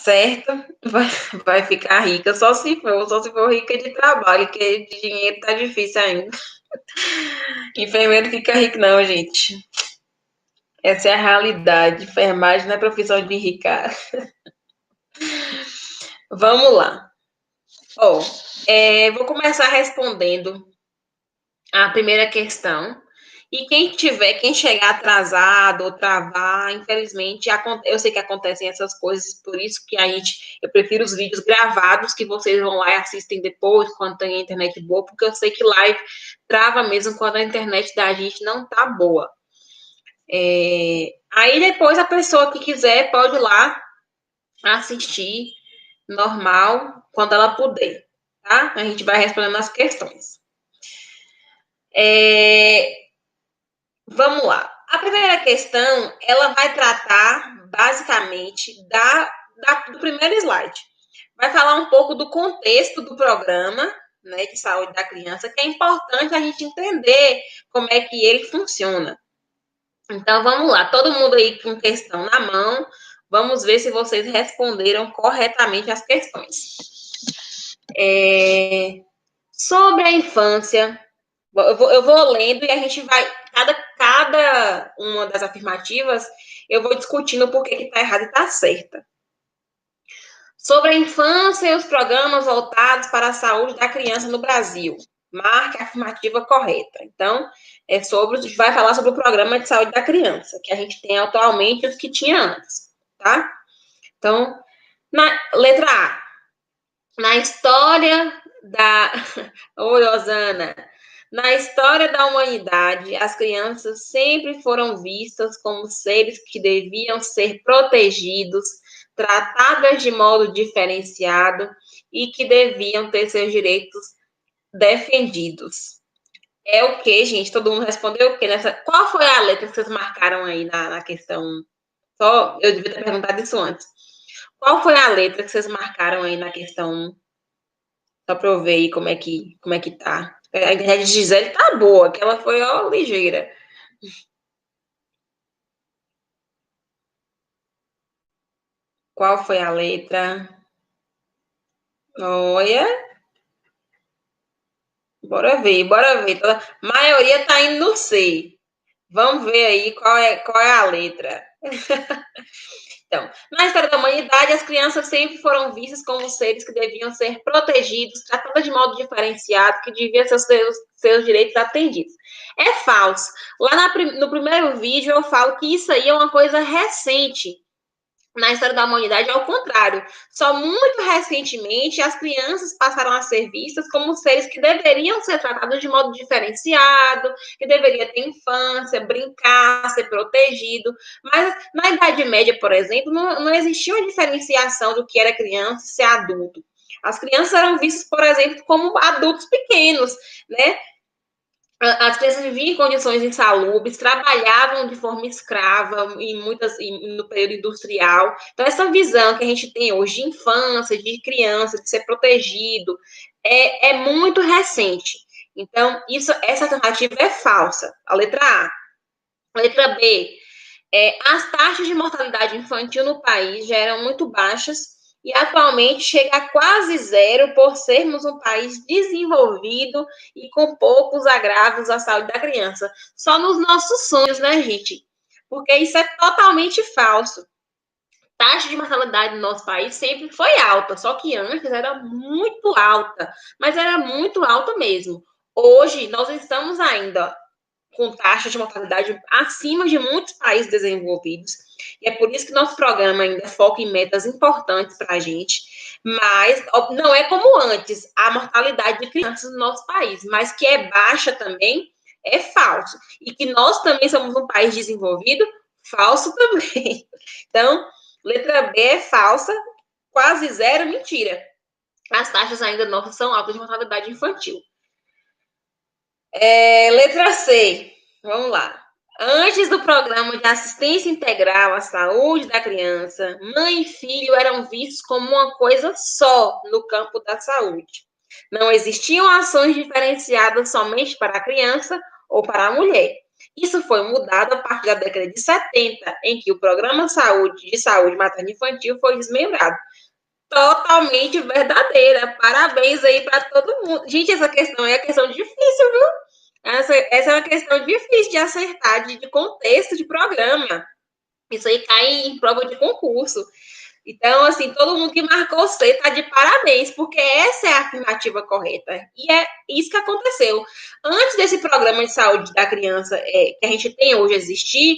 certo, vai ficar rica, só se for rica de trabalho, que de dinheiro tá difícil ainda. Enfermeiro fica rico não, gente. Essa é a realidade. Enfermagem não é profissão de enricar. Vamos lá. Vou começar respondendo a primeira questão. E quem chegar atrasado ou travar, infelizmente, eu sei que acontecem essas coisas, por isso que eu prefiro os vídeos gravados, que vocês vão lá e assistem depois, quando tem a internet boa, porque eu sei que live trava mesmo quando a internet da gente não tá boa. Aí depois a pessoa que quiser pode ir lá assistir normal, quando ela puder, tá? A gente vai respondendo as questões. Vamos lá. A primeira questão, ela vai tratar, basicamente, do primeiro slide. Vai falar um pouco do contexto do programa, né, de saúde da criança, que é importante a gente entender como é que ele funciona. Então, vamos lá. Todo mundo aí com questão na mão. Vamos ver se vocês responderam corretamente as questões. Sobre a infância, eu vou lendo e a gente vai, cada uma das afirmativas, eu vou discutindo por que está errado e está certa. Sobre a infância e os programas voltados para a saúde da criança no Brasil. Marque a afirmativa correta. Então, vai falar sobre o programa de saúde da criança, que a gente tem atualmente e os que tinha antes, tá? Então, na letra A. Na história da... Oi, Osana. Na história da humanidade, as crianças sempre foram vistas como seres que deviam ser protegidos, tratadas de modo diferenciado e que deviam ter seus direitos defendidos. É o que, gente? Todo mundo respondeu o quê? Qual foi a letra que vocês marcaram aí na questão? Só eu devia ter perguntado isso antes. Qual foi a letra que vocês marcaram aí na questão? Só para eu ver aí como é que tá. A internet de Gisele tá boa, que ela foi, ó, ligeira. Qual foi a letra? Olha. Bora ver, bora ver. A maioria tá indo no C. Vamos ver aí qual é a letra. Então, na história da humanidade, as crianças sempre foram vistas como seres que deviam ser protegidos, tratadas de modo diferenciado, que deviam ter seus direitos atendidos. É falso. Lá no primeiro vídeo eu falo que isso aí é uma coisa recente. Na história da humanidade, ao contrário. Só muito recentemente as crianças passaram a ser vistas como seres que deveriam ser tratados de modo diferenciado, que deveria ter infância, brincar, ser protegido. Mas na Idade Média, por exemplo, não existia uma diferenciação do que era criança e ser adulto. As crianças eram vistas, por exemplo, como adultos pequenos, né? As crianças viviam em condições insalubres, trabalhavam de forma escrava no período industrial. Então, essa visão que a gente tem hoje de infância, de criança, de ser protegido, é muito recente. Então, essa alternativa é falsa. A letra A. A letra B. As taxas de mortalidade infantil no país já eram muito baixas e atualmente chega a quase zero por sermos um país desenvolvido e com poucos agravos à saúde da criança. Só nos nossos sonhos, né, gente? Porque isso é totalmente falso. A taxa de mortalidade no nosso país sempre foi alta, só que antes era muito alta, mas era muito alta mesmo. Hoje, nós estamos ainda com taxa de mortalidade acima de muitos países desenvolvidos. E é por isso que nosso programa ainda foca em metas importantes para a gente. Mas não é como antes, a mortalidade de crianças no nosso país, mas que é baixa também, é falso. E que nós também somos um país desenvolvido, falso também. Então, letra B é falsa, quase zero, mentira. As taxas ainda nossas são altas de mortalidade infantil. Letra C, vamos lá. Antes do programa de assistência integral à saúde da criança, mãe e filho eram vistos como uma coisa só no campo da saúde. Não existiam ações diferenciadas somente para a criança ou para a mulher. Isso foi mudado a partir da década de 70, em que o Programa de Saúde Materno-Infantil foi desmembrado. Totalmente verdadeira. Parabéns aí para todo mundo. Gente, essa questão é a questão difícil, viu? Essa é uma questão difícil de acertar, de contexto de programa. Isso aí cai em prova de concurso. Então, assim, todo mundo que marcou C está de parabéns, porque essa é a afirmativa correta. E é isso que aconteceu. Antes desse programa de saúde da criança que a gente tem hoje existir,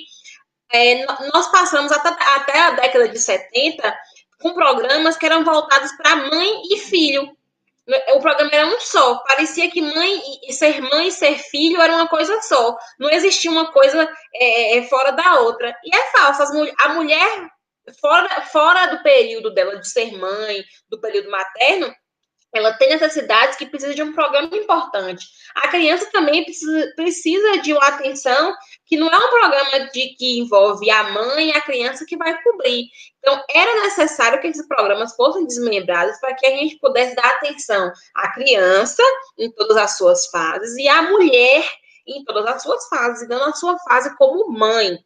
nós passamos até a década de 70 com programas que eram voltados para mãe e filho. O programa era um só. Parecia que mãe e ser filho era uma coisa só. Não existia uma coisa fora da outra. E é falso. A mulher, fora do período dela de ser mãe, do período materno, ela tem necessidades que precisa de um programa importante. A criança também precisa de uma atenção que não é um programa que envolve a mãe e a criança que vai cobrir. Então, era necessário que esses programas fossem desmembrados para que a gente pudesse dar atenção à criança em todas as suas fases e à mulher em todas as suas fases, e dando a sua fase como mãe.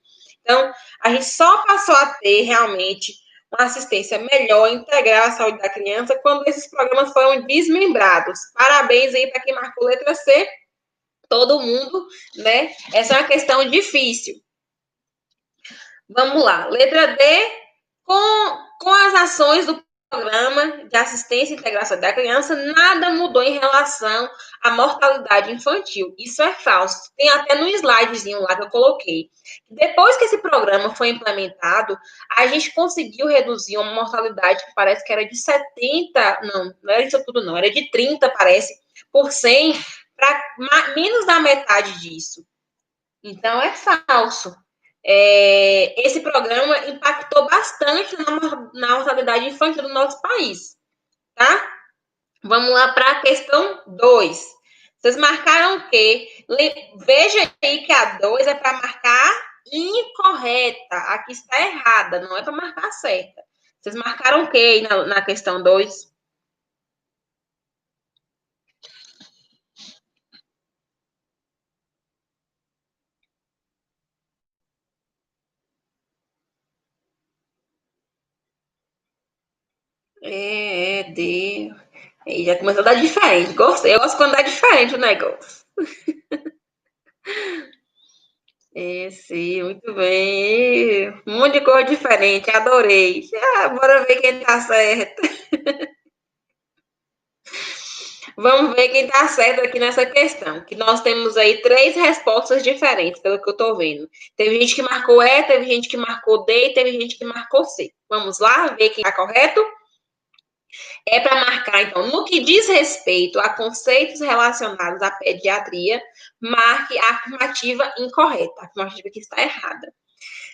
Então, a gente só passou a ter realmente uma assistência melhor, integrar a saúde da criança quando esses programas foram desmembrados. Parabéns aí para quem marcou letra C, todo mundo, né? Essa é uma questão difícil. Vamos lá. Letra D, com as ações do programa de assistência e integração da criança, nada mudou em relação à mortalidade infantil. Isso é falso. Tem até no slidezinho lá que eu coloquei. Depois que esse programa foi implementado, a gente conseguiu reduzir uma mortalidade que parece que era de 70, não era isso tudo não, era de 30, parece, por 100, para menos da metade disso. Então, é falso. Esse programa impactou bastante na mortalidade infantil do nosso país, tá? Vamos lá para a questão 2. Vocês marcaram o quê? Veja aí que a 2 é para marcar incorreta. Aqui está errada, não é para marcar certa. Vocês marcaram o quê aí na questão 2? D. E já começou a dar diferente. Gostei. Eu gosto quando dá diferente o negócio. Sim, muito bem. Um monte de cor diferente, adorei. Bora ver quem tá certo. Vamos ver quem tá certo aqui nessa questão. Que nós temos aí 3 respostas diferentes, pelo que eu tô vendo. Teve gente que marcou E, teve gente que marcou D e teve gente que marcou C. Vamos lá ver quem tá correto? É para marcar, então, no que diz respeito a conceitos relacionados à pediatria, marque a afirmativa incorreta, a afirmativa que está errada.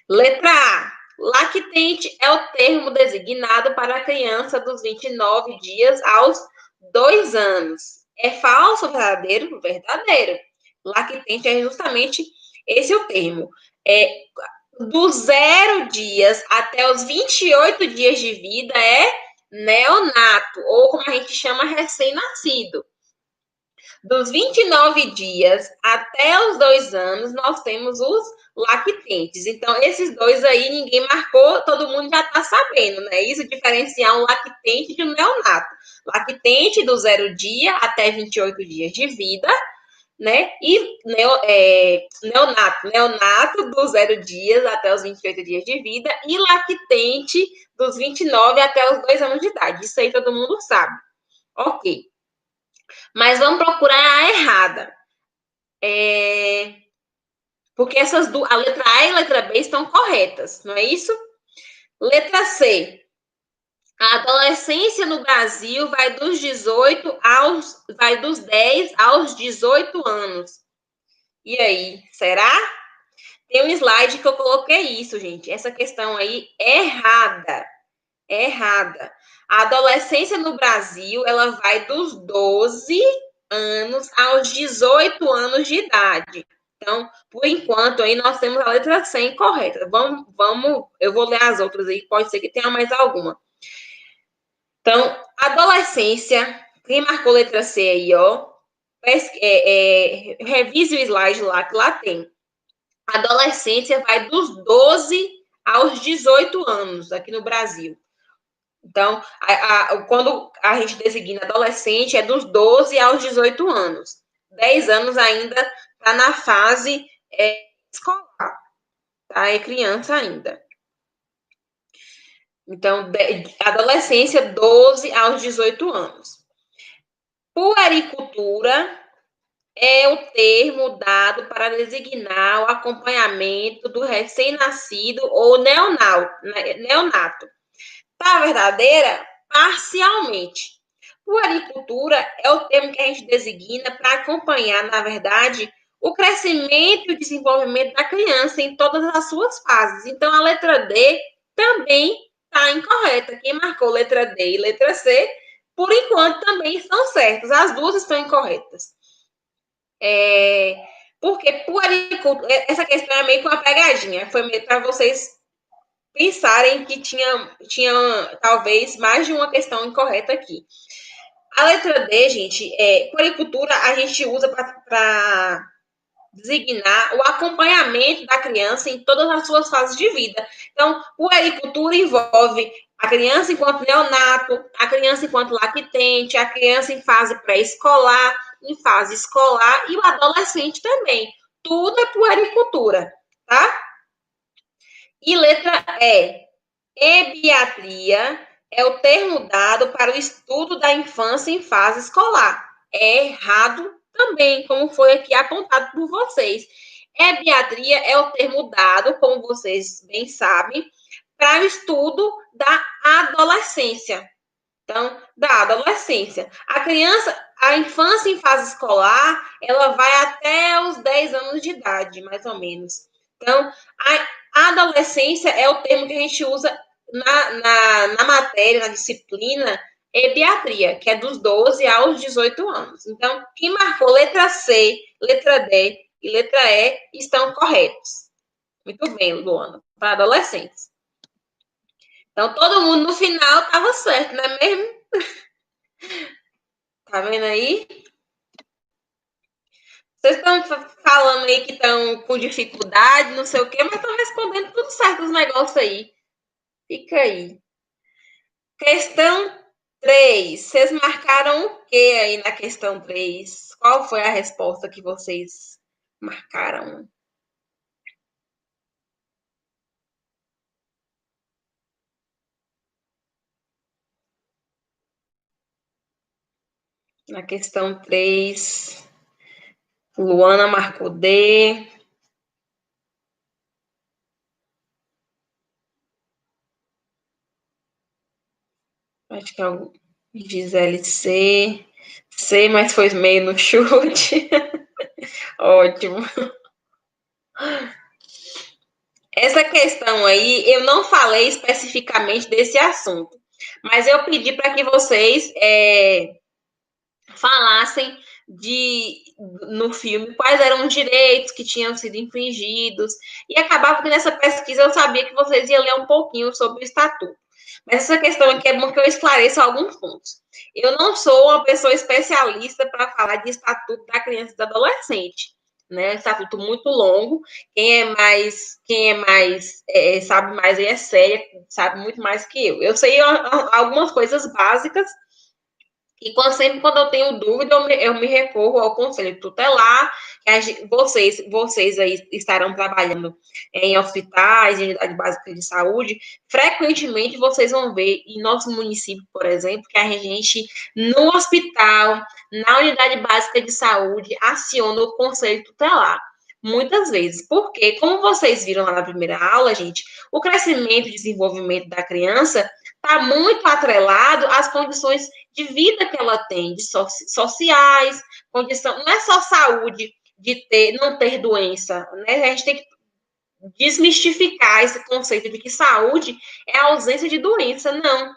Letra A. Lactente é o termo designado para a criança dos 29 dias aos 2 anos. É falso ou verdadeiro? Verdadeiro. Lactente é justamente esse o termo. Do 0 dias até os 28 dias de vida é neonato, ou como a gente chama, recém-nascido. Dos 29 dias até os 2 anos, nós temos os lactentes. Então, esses dois aí, ninguém marcou, todo mundo já está sabendo, né? Isso diferenciar um lactente de um neonato. Lactente do 0 dia até 28 dias de vida, né? E neonato do 0 dias até os 28 dias de vida, e lactente dos 29 até os 2 anos de idade. Isso aí todo mundo sabe. Ok. Mas vamos procurar a errada. Porque a letra A e a letra B estão corretas, não é isso? Letra C. A adolescência no Brasil vai dos 10 aos 18 anos. E aí, será? Tem um slide que eu coloquei isso, gente. Essa questão aí é errada. É errada. A adolescência no Brasil, ela vai dos 12 anos aos 18 anos de idade. Então, por enquanto, aí nós temos a letra C incorreta. Eu vou ler as outras aí, pode ser que tenha mais alguma. Então, adolescência, quem marcou letra C aí, ó, revise o slide lá, que lá tem. A adolescência vai dos 12 aos 18 anos aqui no Brasil. Então, quando a gente designa adolescente, é dos 12 aos 18 anos. 10 anos ainda está na fase escolar, tá? É criança ainda. Então, adolescência, 12 aos 18 anos. Puericultura é o termo dado para designar o acompanhamento do recém-nascido ou neonato. Tá verdadeira? Parcialmente. Puericultura é o termo que a gente designa para acompanhar, na verdade, o crescimento e o desenvolvimento da criança em todas as suas fases. Então, a letra D também está incorreta. Quem marcou letra D e letra C, por enquanto, também estão certas. As duas estão incorretas. Porque puericultura, essa questão é meio que uma pegadinha. Foi meio para vocês pensarem que tinha talvez mais de uma questão incorreta aqui. A letra D, gente, puericultura a gente usa para designar o acompanhamento da criança em todas as suas fases de vida. Então, puericultura envolve a criança enquanto neonato, a criança enquanto lactente, a criança em fase pré-escolar, em fase escolar e o adolescente também. Tudo é puericultura, tá? E letra E. Ebiatria é o termo dado para o estudo da infância em fase escolar. É errado também, como foi aqui apontado por vocês. Ebiatria é o termo dado, como vocês bem sabem, para o estudo da adolescência. Então, da adolescência. A criança, a infância em fase escolar, ela vai até os 10 anos de idade, mais ou menos. Então, a adolescência é o termo que a gente usa na matéria, na disciplina, ebiatria, que é dos 12 aos 18 anos. Então, quem marcou letra C, letra D e letra E estão corretos. Muito bem, Luana, para adolescentes. Então, todo mundo no final estava certo, não é mesmo? Tá vendo aí? Vocês estão falando aí que estão com dificuldade, não sei o quê, mas estão respondendo tudo certo os negócios aí. Fica aí. Questão 3. Vocês marcaram o que aí na questão 3? Qual foi a resposta que vocês marcaram? Na questão 3, Luana marcou D. Acho que é o Gisele C. C, mas foi meio no chute. Ótimo. Essa questão aí, eu não falei especificamente desse assunto, mas eu pedi para que vocês falassem no filme quais eram os direitos que tinham sido infringidos, e acabava que nessa pesquisa eu sabia que vocês iam ler um pouquinho sobre o estatuto. Mas essa questão aqui é bom que eu esclareça alguns pontos. Eu não sou uma pessoa especialista para falar de estatuto da criança e do adolescente, né? Estatuto muito longo. Quem sabe mais aí é séria, sabe muito mais que eu. Eu sei algumas coisas básicas e sempre quando eu tenho dúvida, eu me recorro ao conselho tutelar, que vocês aí estarão trabalhando em hospitais, em unidade básica de saúde. Frequentemente vocês vão ver em nosso município, por exemplo, que a gente, no hospital, na unidade básica de saúde, aciona o conselho tutelar. Muitas vezes, porque, como vocês viram lá na primeira aula, gente, o crescimento e desenvolvimento da criança está muito atrelado às condições de vida que ela tem, de sociais, condição, não é só saúde de não ter doença, né? A gente tem que desmistificar esse conceito de que saúde é a ausência de doença, não.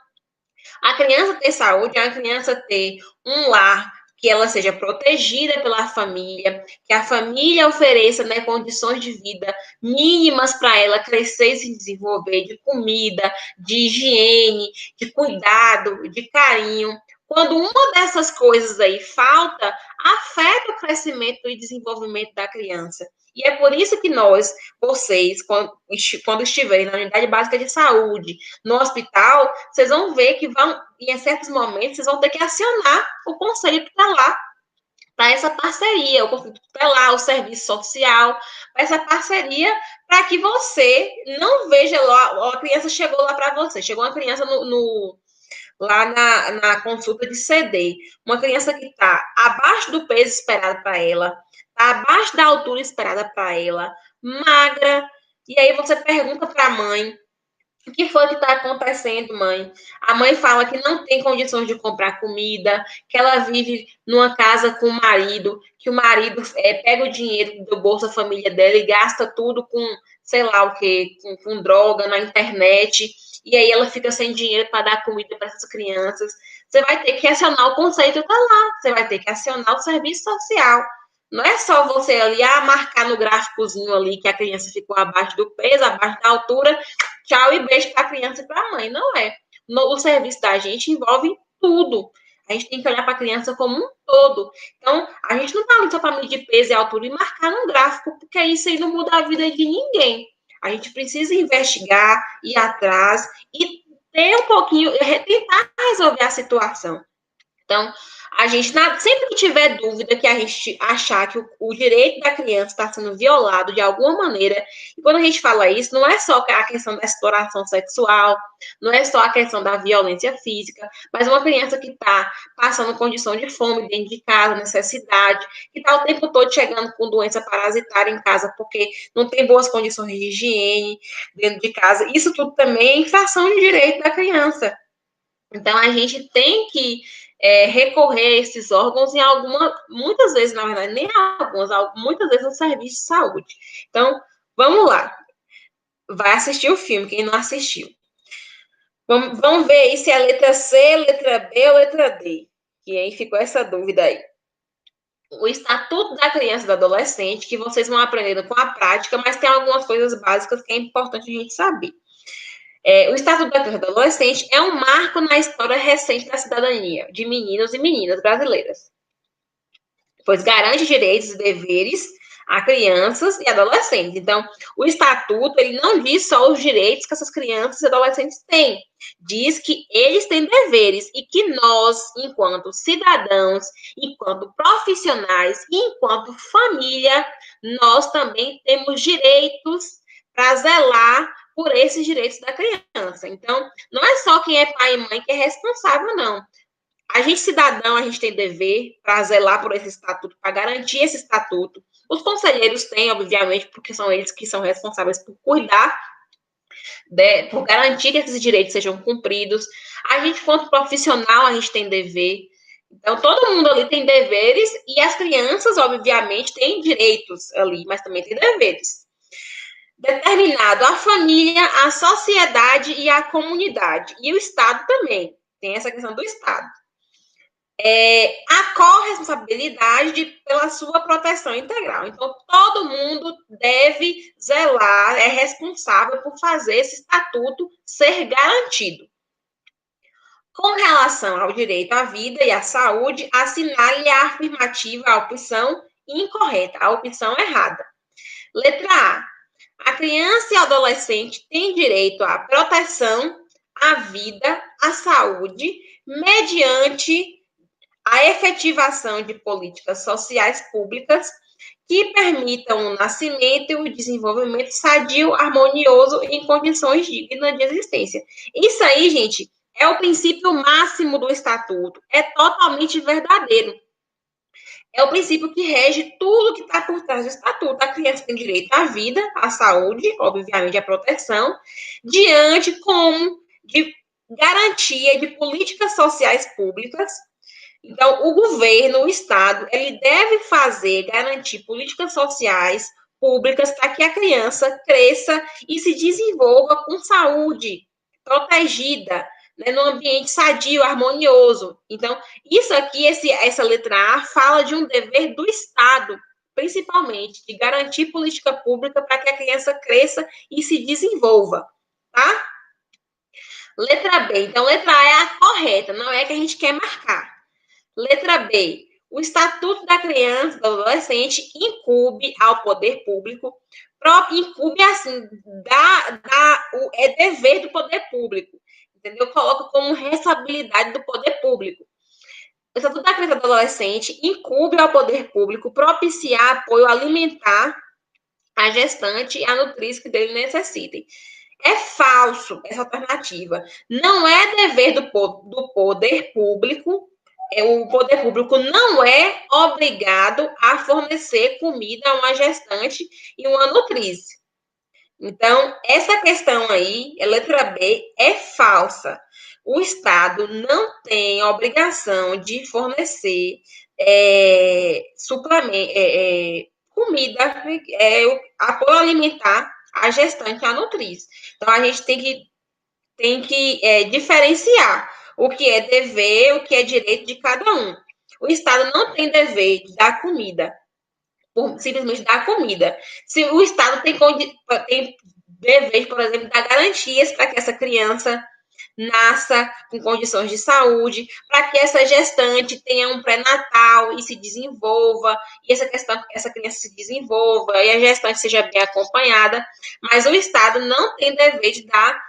A criança ter saúde é a criança ter um lar que ela seja protegida pela família, que a família ofereça, né, condições de vida mínimas para ela crescer e se desenvolver, de comida, de higiene, de cuidado, de carinho. Quando uma dessas coisas aí falta, afeta o crescimento e desenvolvimento da criança. E é por isso que vocês, quando estiverem na unidade básica de saúde, no hospital, vocês vão ver que em certos momentos, vocês vão ter que acionar o conselho que está lá para essa parceria, o conselho tutelar, o serviço social, para essa parceria, para que você não veja lá, a criança chegou lá para você, chegou uma criança lá na consulta de CD, uma criança que está abaixo do peso esperado para ela, está abaixo da altura esperada para ela, magra, e aí você pergunta para a mãe, o que foi que está acontecendo, mãe? A mãe fala que não tem condições de comprar comida, que ela vive numa casa com o marido, que o marido pega o dinheiro do Bolsa Família dela e gasta tudo com, sei lá o quê, com droga na internet, e aí ela fica sem dinheiro para dar comida para essas crianças. Você vai ter que acionar o conceito, tá lá. Você vai ter que acionar o serviço social. Não é só você ali, marcar no gráficozinho ali que a criança ficou abaixo do peso, abaixo da altura, tchau e beijo para a criança e para a mãe. Não é. O serviço da gente envolve tudo. A gente tem que olhar para a criança como um todo. Então, a gente não está ali só para medir peso e altura e marcar num gráfico, porque isso aí não muda a vida de ninguém. A gente precisa investigar, ir atrás e ter um pouquinho, tentar resolver a situação. Então, a gente, sempre que tiver dúvida, que a gente achar que o direito da criança está sendo violado de alguma maneira, e quando a gente fala isso, não é só a questão da exploração sexual, não é só a questão da violência física, mas uma criança que está passando condição de fome dentro de casa, necessidade, que está o tempo todo chegando com doença parasitária em casa porque não tem boas condições de higiene dentro de casa, isso tudo também é infração de direito da criança. Então, a gente tem que recorrer a esses órgãos muitas vezes, na verdade, nem algumas, muitas vezes no serviço de saúde. Então, vamos lá. Vai assistir o filme, quem não assistiu. Vamos ver aí se é letra C, letra B ou letra D. E aí ficou essa dúvida aí. O Estatuto da Criança e do Adolescente, que vocês vão aprendendo com a prática, mas tem algumas coisas básicas que é importante a gente saber. O Estatuto da Criança e do Adolescente é um marco na história recente da cidadania de meninos e meninas brasileiras, pois garante direitos e deveres a crianças e adolescentes. Então, o Estatuto, ele não diz só os direitos que essas crianças e adolescentes têm, diz que eles têm deveres e que nós, enquanto cidadãos, enquanto profissionais e enquanto família, nós também temos direitos para zelar por esses direitos da criança. Então, não é só quem é pai e mãe que é responsável, não. A gente, cidadão, a gente tem dever para zelar por esse estatuto, para garantir esse estatuto. Os conselheiros têm, obviamente, porque são eles que são responsáveis por cuidar, por garantir que esses direitos sejam cumpridos. A gente, quanto profissional, a gente tem dever. Então, todo mundo ali tem deveres e as crianças, obviamente, têm direitos ali, mas também têm deveres. Determinado a família, a sociedade e a comunidade. E o Estado também. Tem essa questão do Estado. A corresponsabilidade pela sua proteção integral. Então, todo mundo deve zelar, é responsável por fazer esse estatuto ser garantido. Com relação ao direito à vida e à saúde, assinale a afirmativa, a opção incorreta, a opção errada. Letra A. A criança e o adolescente têm direito à proteção, à vida, à saúde, mediante a efetivação de políticas sociais públicas que permitam o nascimento e o desenvolvimento sadio, harmonioso em condições dignas de existência. Isso aí, gente, é o princípio máximo do Estatuto. É totalmente verdadeiro. É o princípio que rege tudo que está por trás do Estatuto. A criança tem direito à vida, à saúde, obviamente à proteção, diante de garantia de políticas sociais públicas. Então, o governo, o Estado, ele deve garantir políticas sociais públicas para que a criança cresça e se desenvolva com saúde, protegida, né, num ambiente sadio, harmonioso. Então, isso aqui, essa letra A, fala de um dever do Estado, principalmente, de garantir política pública para que a criança cresça e se desenvolva, tá? Letra B. Então, letra A é a correta, não é a que a gente quer marcar. Letra B. O Estatuto da Criança e do Adolescente incumbe ao poder público, incumbe assim, é dever do poder público, entendeu? Coloca como responsabilidade do poder público. O Estatuto da Criança e do Adolescente incumbe ao poder público propiciar apoio alimentar à gestante e à nutriz que dele necessitem. É falso essa alternativa. Não é dever do poder público, o poder público não é obrigado a fornecer comida a uma gestante e uma nutriz. Então, essa questão aí, a letra B, é falsa. O Estado não tem obrigação de fornecer suplemento, comida, apoio alimentar à gestante, à nutriz. Então, a gente tem que diferenciar o que é dever, o que é direito de cada um. O Estado não tem dever de dar comida, simplesmente dar comida. Se o Estado tem dever, por exemplo, dar garantias para que essa criança nasça com condições de saúde, para que essa gestante tenha um pré-natal e se desenvolva, e essa criança se desenvolva, e a gestante seja bem acompanhada, mas o Estado não tem dever de dar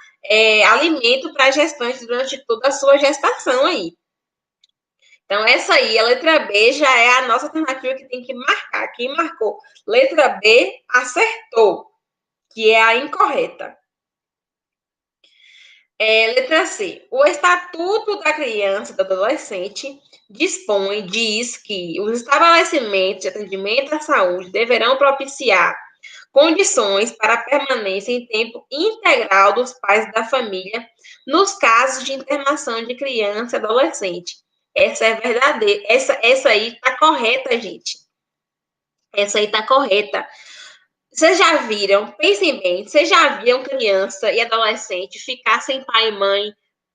alimento para a gestante durante toda a sua gestação aí. Então, essa aí, a letra B, já é a nossa alternativa que tem que marcar. Quem marcou letra B, acertou, que é a incorreta. Letra C. O Estatuto da Criança e do Adolescente diz que os estabelecimentos de atendimento à saúde deverão propiciar condições para a permanência em tempo integral dos pais da família nos casos de internação de criança e adolescente. Essa é verdadeira. Essa aí está correta, gente. Essa aí está correta. Vocês já viram, pensem bem, vocês já viram criança e adolescente ficar sem pai e mãe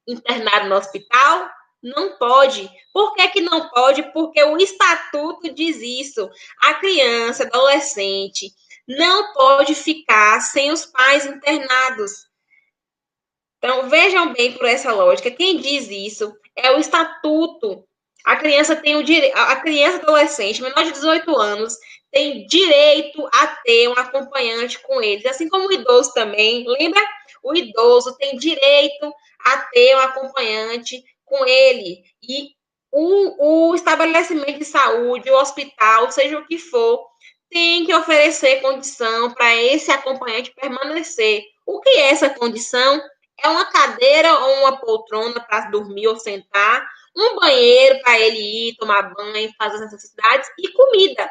internado no hospital? Não pode. Por que que não pode? Porque o estatuto diz isso. A criança, adolescente, não pode ficar sem os pais internados. Então, vejam bem por essa lógica. Quem diz isso é o estatuto. A criança tem o direito, a criança adolescente, menor de 18 anos, tem direito a ter um acompanhante com eles, assim como o idoso também. Lembra? O idoso tem direito a ter um acompanhante com ele. E o estabelecimento de saúde, o hospital, seja o que for, tem que oferecer condição para esse acompanhante permanecer. O que é essa condição? É uma cadeira ou uma poltrona para dormir ou sentar, um banheiro para ele ir tomar banho, fazer as necessidades e comida.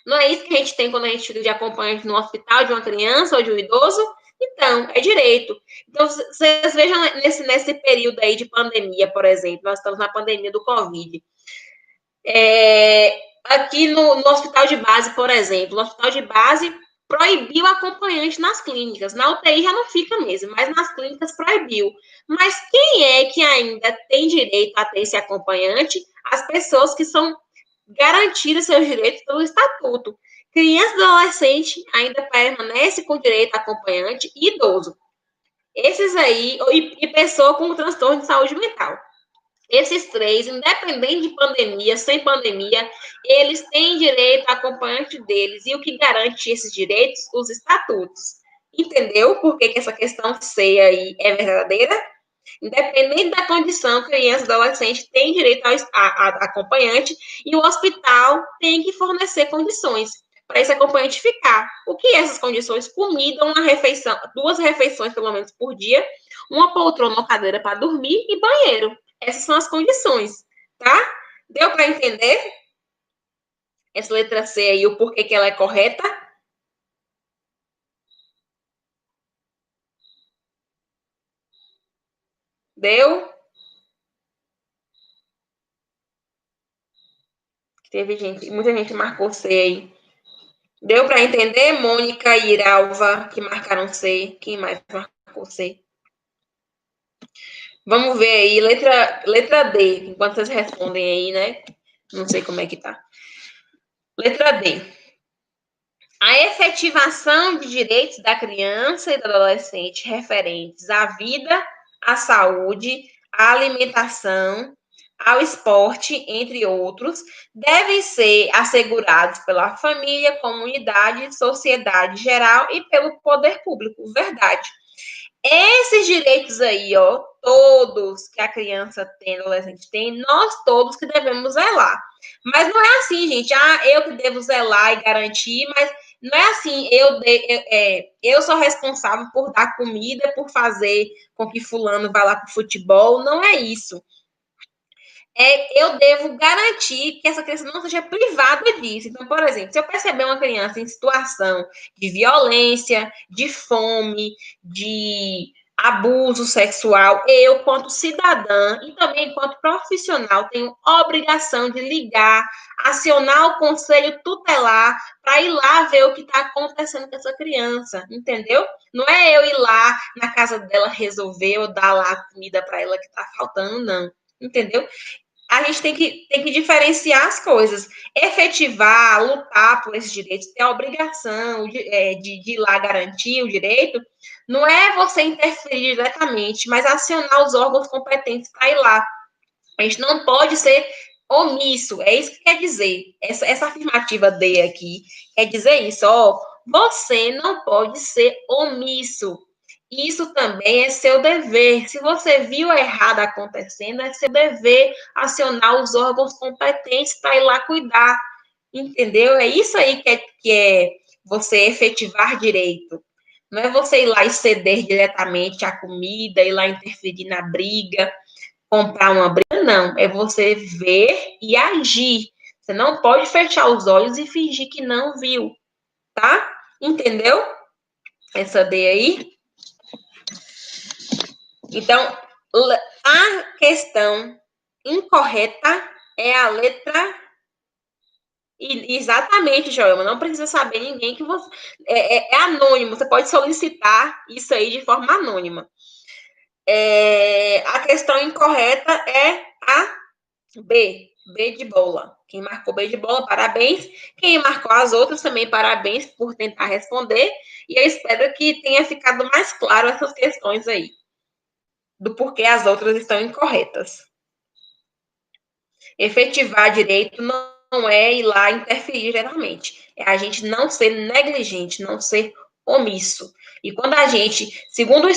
Não é isso que a gente tem quando a gente fica de acompanhante no hospital de uma criança ou de um idoso? Então, é direito. Então, vocês vejam nesse período aí de pandemia, por exemplo, nós estamos na pandemia do Covid. Aqui no hospital de base, por exemplo, no hospital de base proibiu acompanhante nas clínicas. Na UTI já não fica mesmo, mas nas clínicas proibiu. Mas quem é que ainda tem direito a ter esse acompanhante? As pessoas que são garantidas seus direitos pelo estatuto. Criança e adolescente ainda permanece com direito a acompanhante e idoso. Esses aí, e pessoa com transtorno de saúde mental. Esses três, independente de pandemia, sem pandemia, eles têm direito a acompanhante deles. E o que garante esses direitos? Os estatutos. Entendeu por que essa questão C aí é verdadeira? Independente da condição, criança e adolescente tem direito a acompanhante e o hospital tem que fornecer condições para esse acompanhante ficar. O que é essas condições? Comida, uma refeição, 2 refeições pelo menos por dia, uma poltrona ou cadeira para dormir e banheiro. Essas são as condições, tá? Deu para entender? Essa letra C aí, o porquê que ela é correta? Deu? Teve gente, muita gente marcou C aí. Deu para entender? Mônica e Iralva, que marcaram C. Quem mais marcou C? Vamos ver aí, letra D, enquanto vocês respondem aí, né? Não sei como é que tá. Letra D. A efetivação de direitos da criança e do adolescente referentes à vida, à saúde, à alimentação, ao esporte, entre outros, devem ser assegurados pela família, comunidade, sociedade geral e pelo poder público. Verdade. Esses direitos aí, ó, todos que a criança tem, adolescente tem, nós todos que devemos zelar. Mas não é assim, gente. Ah, eu que devo zelar e garantir, mas não é assim. Eu sou responsável por dar comida, por fazer com que fulano vá lá para o futebol. Não é isso. Eu devo garantir que essa criança não seja privada disso. Então, por exemplo, se eu perceber uma criança em situação de violência, de fome, de abuso sexual, eu, quanto cidadã e também enquanto profissional, tenho obrigação de ligar, acionar o conselho tutelar para ir lá ver o que está acontecendo com essa criança, entendeu? Não é eu ir lá na casa dela resolver ou dar lá a comida para ela que está faltando, não. Entendeu? A gente tem que diferenciar as coisas. Efetivar, lutar por esses direitos, ter a obrigação de ir lá garantir o direito, não é você interferir diretamente, mas acionar os órgãos competentes para ir lá. A gente não pode ser omisso, é isso que quer dizer. Essa afirmativa D aqui quer dizer isso, ó, você não pode ser omisso. Isso também é seu dever. Se você viu errado acontecendo, é seu dever acionar os órgãos competentes para ir lá cuidar. Entendeu? É isso aí que é você efetivar direito. Não é você ir lá e ceder diretamente a comida, ir lá interferir na briga, comprar uma briga, não. É você ver e agir. Você não pode fechar os olhos e fingir que não viu, tá? Entendeu? Essa D aí. Então, a questão incorreta é a letra. Exatamente, Joelma. Não precisa saber ninguém que você. É anônimo. Você pode solicitar isso aí de forma anônima. A questão incorreta é a B. B de bola. Quem marcou B de bola, parabéns. Quem marcou as outras também, parabéns por tentar responder. E eu espero que tenha ficado mais claro essas questões aí. Do porquê as outras estão incorretas. Efetivar direito não é ir lá interferir diretamente. É a gente não ser negligente, não ser omisso. E quando a gente, segundo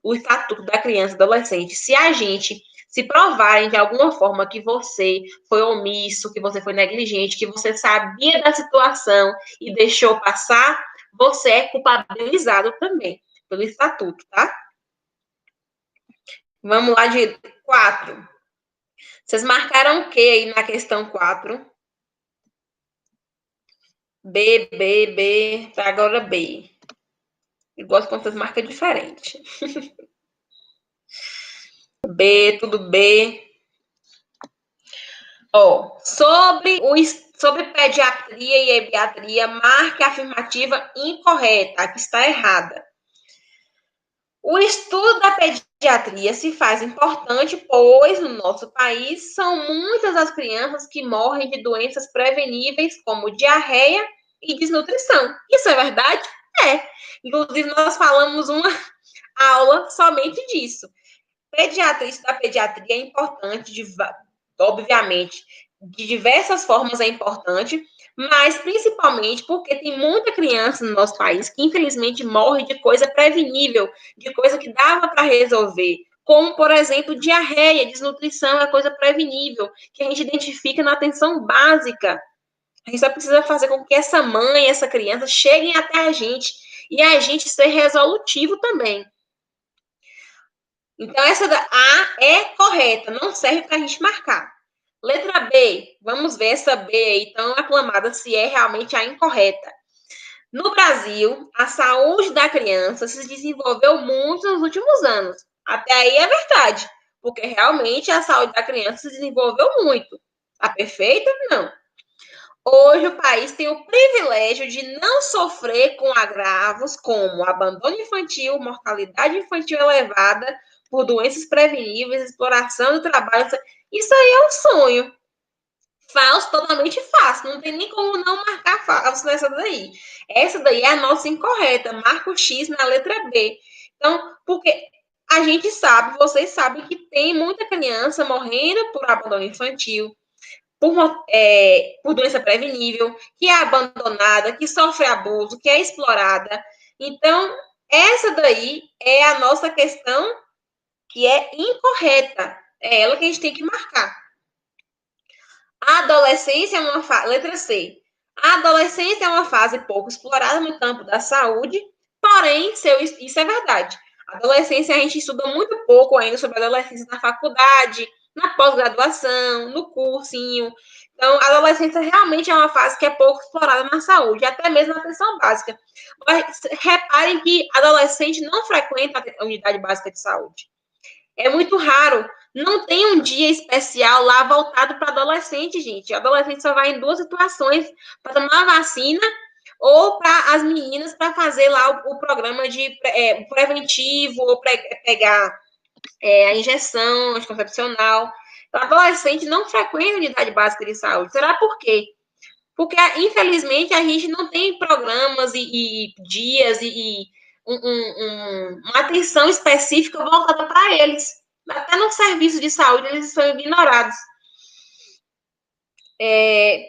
o estatuto da criança e adolescente, se a gente se provarem de alguma forma que você foi omisso, que você foi negligente, que você sabia da situação e deixou passar, você é culpabilizado também pelo estatuto, tá? Vamos lá de 4. Vocês marcaram o que aí na questão 4? B, B, B, tá agora B. Eu gosto quando vocês marcam diferente. B, tudo B. Ó, sobre pediatria e ebiatria, marque a afirmativa incorreta, a que está errada. O estudo da pediatria se faz importante, pois no nosso país são muitas as crianças que morrem de doenças preveníveis, como diarreia e desnutrição. Isso é verdade? É. Inclusive, nós falamos uma aula somente disso. Pediatria, isso da pediatria é importante, obviamente, de diversas formas é importante, mas principalmente porque tem muita criança no nosso país que infelizmente morre de coisa prevenível, de coisa que dava para resolver, como, por exemplo, diarreia, desnutrição é coisa prevenível, que a gente identifica na atenção básica. A gente só precisa fazer com que essa mãe, essa criança cheguem até a gente e a gente ser resolutivo também. Então, essa da A é correta, não serve para a gente marcar. Letra B, vamos ver essa B aí tão aclamada, se é realmente a incorreta. No Brasil, a saúde da criança se desenvolveu muito nos últimos anos. Até aí é verdade, porque realmente a saúde da criança se desenvolveu muito. Tá perfeita? Não. Hoje o país tem o privilégio de não sofrer com agravos como abandono infantil, mortalidade infantil elevada por doenças preveníveis, exploração do trabalho. Isso aí é um sonho. Falso, totalmente falso. Não tem nem como não marcar falso nessa daí. Essa daí é a nossa incorreta. Marca o X na letra B. Então, porque a gente sabe, vocês sabem que tem muita criança morrendo por abandono infantil, por doença prevenível, que é abandonada, que sofre abuso, que é explorada. Então, essa daí é a nossa questão que é incorreta. É ela que a gente tem que marcar. A adolescência é uma fase. Letra C. A adolescência é uma fase pouco explorada no campo da saúde, porém, isso é verdade. A adolescência, a gente estuda muito pouco ainda sobre a adolescência na faculdade, na pós-graduação, no cursinho. Então, a adolescência realmente é uma fase que é pouco explorada na saúde, até mesmo na atenção básica. Mas reparem que adolescente não frequenta a unidade básica de saúde. É muito raro. Não tem um dia especial lá voltado para adolescente, gente. Adolescente só vai em duas situações: para tomar vacina ou para as meninas para fazer lá o programa de preventivo ou pegar a injeção anticoncepcional. Então, adolescente não frequenta a unidade básica de saúde. Será por quê? Porque, infelizmente, a gente não tem programas e dias e uma atenção específica voltada para eles. Até no serviço de saúde, eles são ignorados.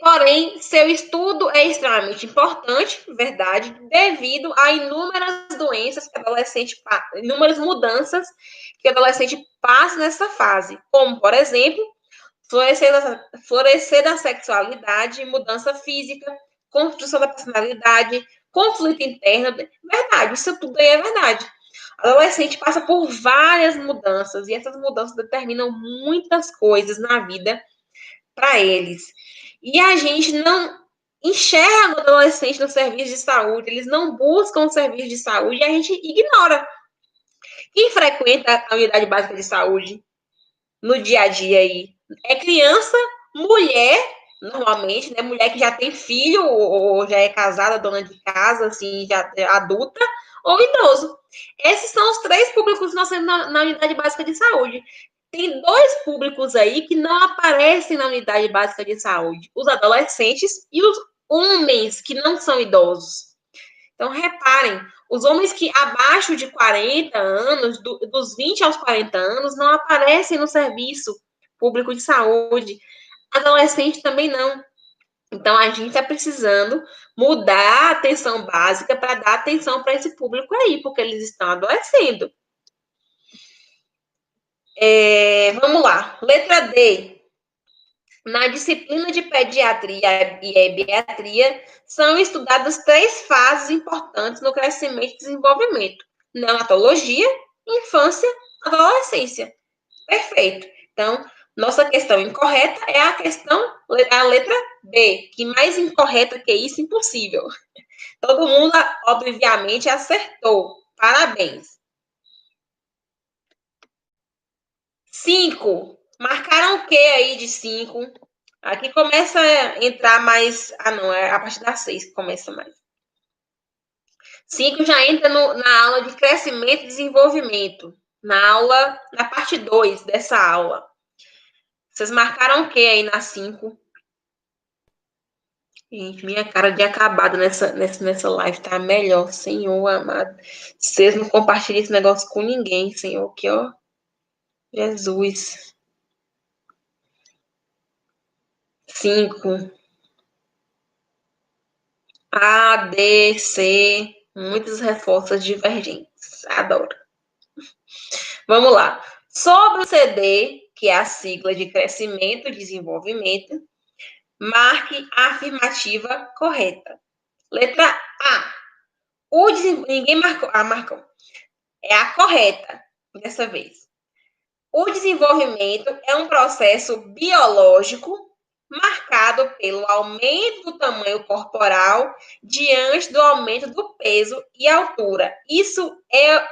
Porém, seu estudo é extremamente importante, verdade, devido a inúmeras doenças que adolescente inúmeras mudanças que o adolescente passa nessa fase, como, por exemplo, florescer da sexualidade, mudança física, construção da personalidade, conflito interno. Verdade, isso tudo aí é verdade. O adolescente passa por várias mudanças e essas mudanças determinam muitas coisas na vida para eles. E a gente não enxerga o adolescente no serviço de saúde, eles não buscam o serviço de saúde e a gente ignora. Quem frequenta a unidade básica de saúde no dia a dia aí é criança, mulher, normalmente, né? Mulher que já tem filho ou já é casada, dona de casa, assim, já é adulta, ou idoso. Esses são os três públicos que nós temos na unidade básica de saúde. Tem dois públicos aí que não aparecem na unidade básica de saúde: os adolescentes e os homens que não são idosos. Então, reparem, os homens que abaixo de 40 anos, dos 20 aos 40 anos, não aparecem no serviço público de saúde. Adolescente também não. Então, a gente está precisando mudar a atenção básica para dar atenção para esse público aí, porque eles estão adoecendo. Vamos lá. Letra D. Na disciplina de pediatria e ebiatria, são estudadas três fases importantes no crescimento e desenvolvimento: neonatologia, infância, adolescência. Perfeito. Então, nossa questão incorreta é a letra B, que mais incorreta que isso, impossível. Todo mundo, obviamente, acertou. Parabéns. 5. Marcaram o que aí de 5? Aqui começa a entrar mais. Ah, não, é a partir das 6 que começa mais. 5 já entra na aula de crescimento e desenvolvimento. Na parte 2 dessa aula. Vocês marcaram o que aí na 5? Gente, minha cara de acabada nessa live tá melhor, Senhor amado. Vocês não compartilhem esse negócio com ninguém, Senhor, que ó. Jesus. 5. A, D, C, muitas respostas divergentes. Adoro. Vamos lá. Sobre o CD, que é a sigla de crescimento e desenvolvimento, marque a afirmativa correta. Letra A. Ninguém marcou. Ah, marcou. É a correta dessa vez. O desenvolvimento é um processo biológico marcado pelo aumento do tamanho corporal diante do aumento do peso e altura. Isso é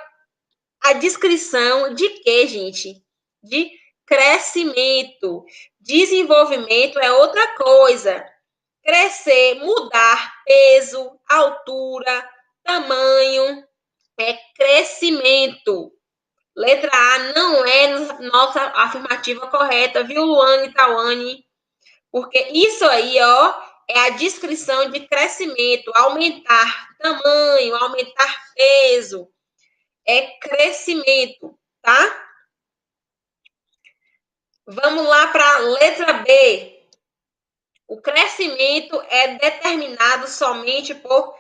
a descrição de quê, gente? De crescimento. Desenvolvimento é outra coisa. Crescer, mudar peso, altura, tamanho, é crescimento. Letra A não é nossa afirmativa correta, viu, Luane e Tawane? Porque isso aí, ó, é a descrição de crescimento, aumentar tamanho, aumentar peso. É crescimento. tá? Vamos lá para a letra B. O crescimento é determinado somente por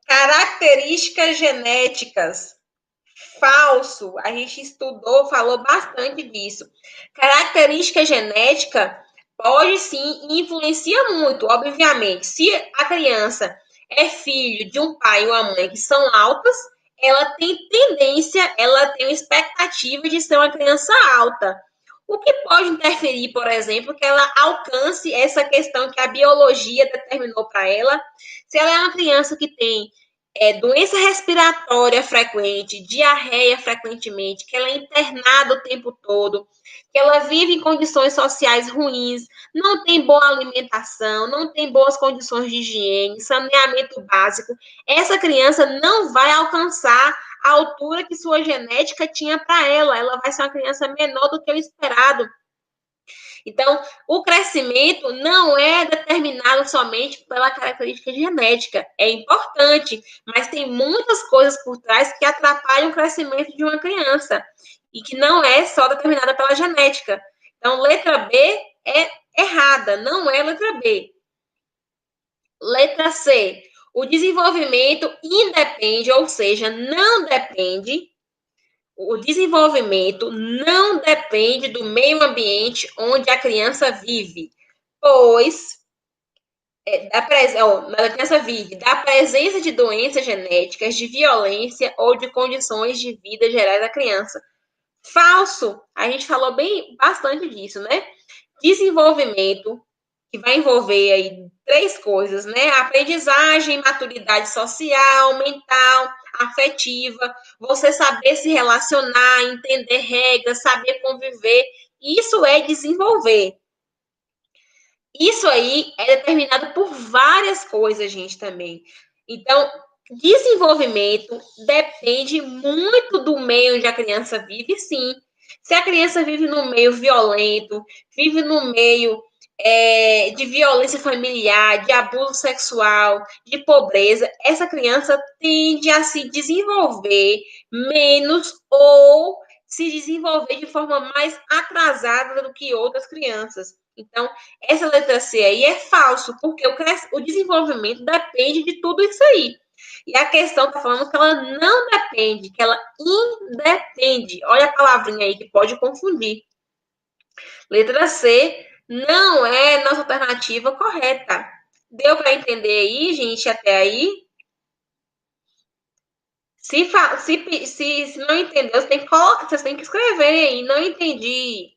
características genéticas. Falso. A gente estudou, falou bastante disso. Característica genética pode sim influencia muito, obviamente. Se a criança é filho de um pai ou uma mãe que são altas, ela tem tendência, ela tem expectativa de ser uma criança alta. O que pode interferir, por exemplo, que ela alcance essa questão que a biologia determinou para ela. Se ela é uma criança que tem doença respiratória frequente, diarreia frequentemente, que ela é internada o tempo todo, que ela vive em condições sociais ruins, não tem boa alimentação, não tem boas condições de higiene, saneamento básico, essa criança não vai alcançar a altura que sua genética tinha para ela. Ela vai ser uma criança menor do que o esperado. Então, o crescimento não é determinado somente pela característica genética. É importante, mas tem muitas coisas por trás que atrapalham o crescimento de uma criança e que não é só determinada pela genética. Então, letra B é errada, não é letra B. Letra C. O desenvolvimento independe, ou seja, não depende. O desenvolvimento não depende do meio ambiente onde a criança vive, pois a criança vive da presença de doenças genéticas, de violência ou de condições de vida gerais da criança. Falso. A gente falou bastante disso, né? Desenvolvimento que vai envolver aí três coisas, né? Aprendizagem, maturidade social, mental, afetiva, você saber se relacionar, entender regras, saber conviver, isso é desenvolver. Isso aí é determinado por várias coisas, gente, também. Então, desenvolvimento depende muito do meio onde a criança vive, sim. Se a criança vive num meio violento, vive num meio de violência familiar, de abuso sexual, de pobreza, essa criança tende a se desenvolver menos ou se desenvolver de forma mais atrasada do que outras crianças. Então, essa letra C aí é falso, porque o desenvolvimento depende de tudo isso aí. E a questão está falando que ela não depende, que ela independe. Olha a palavrinha aí que pode confundir. Letra C não é nossa alternativa correta. Deu para entender aí, gente, até aí? Se não entendeu, vocês têm que escrever aí. Não entendi.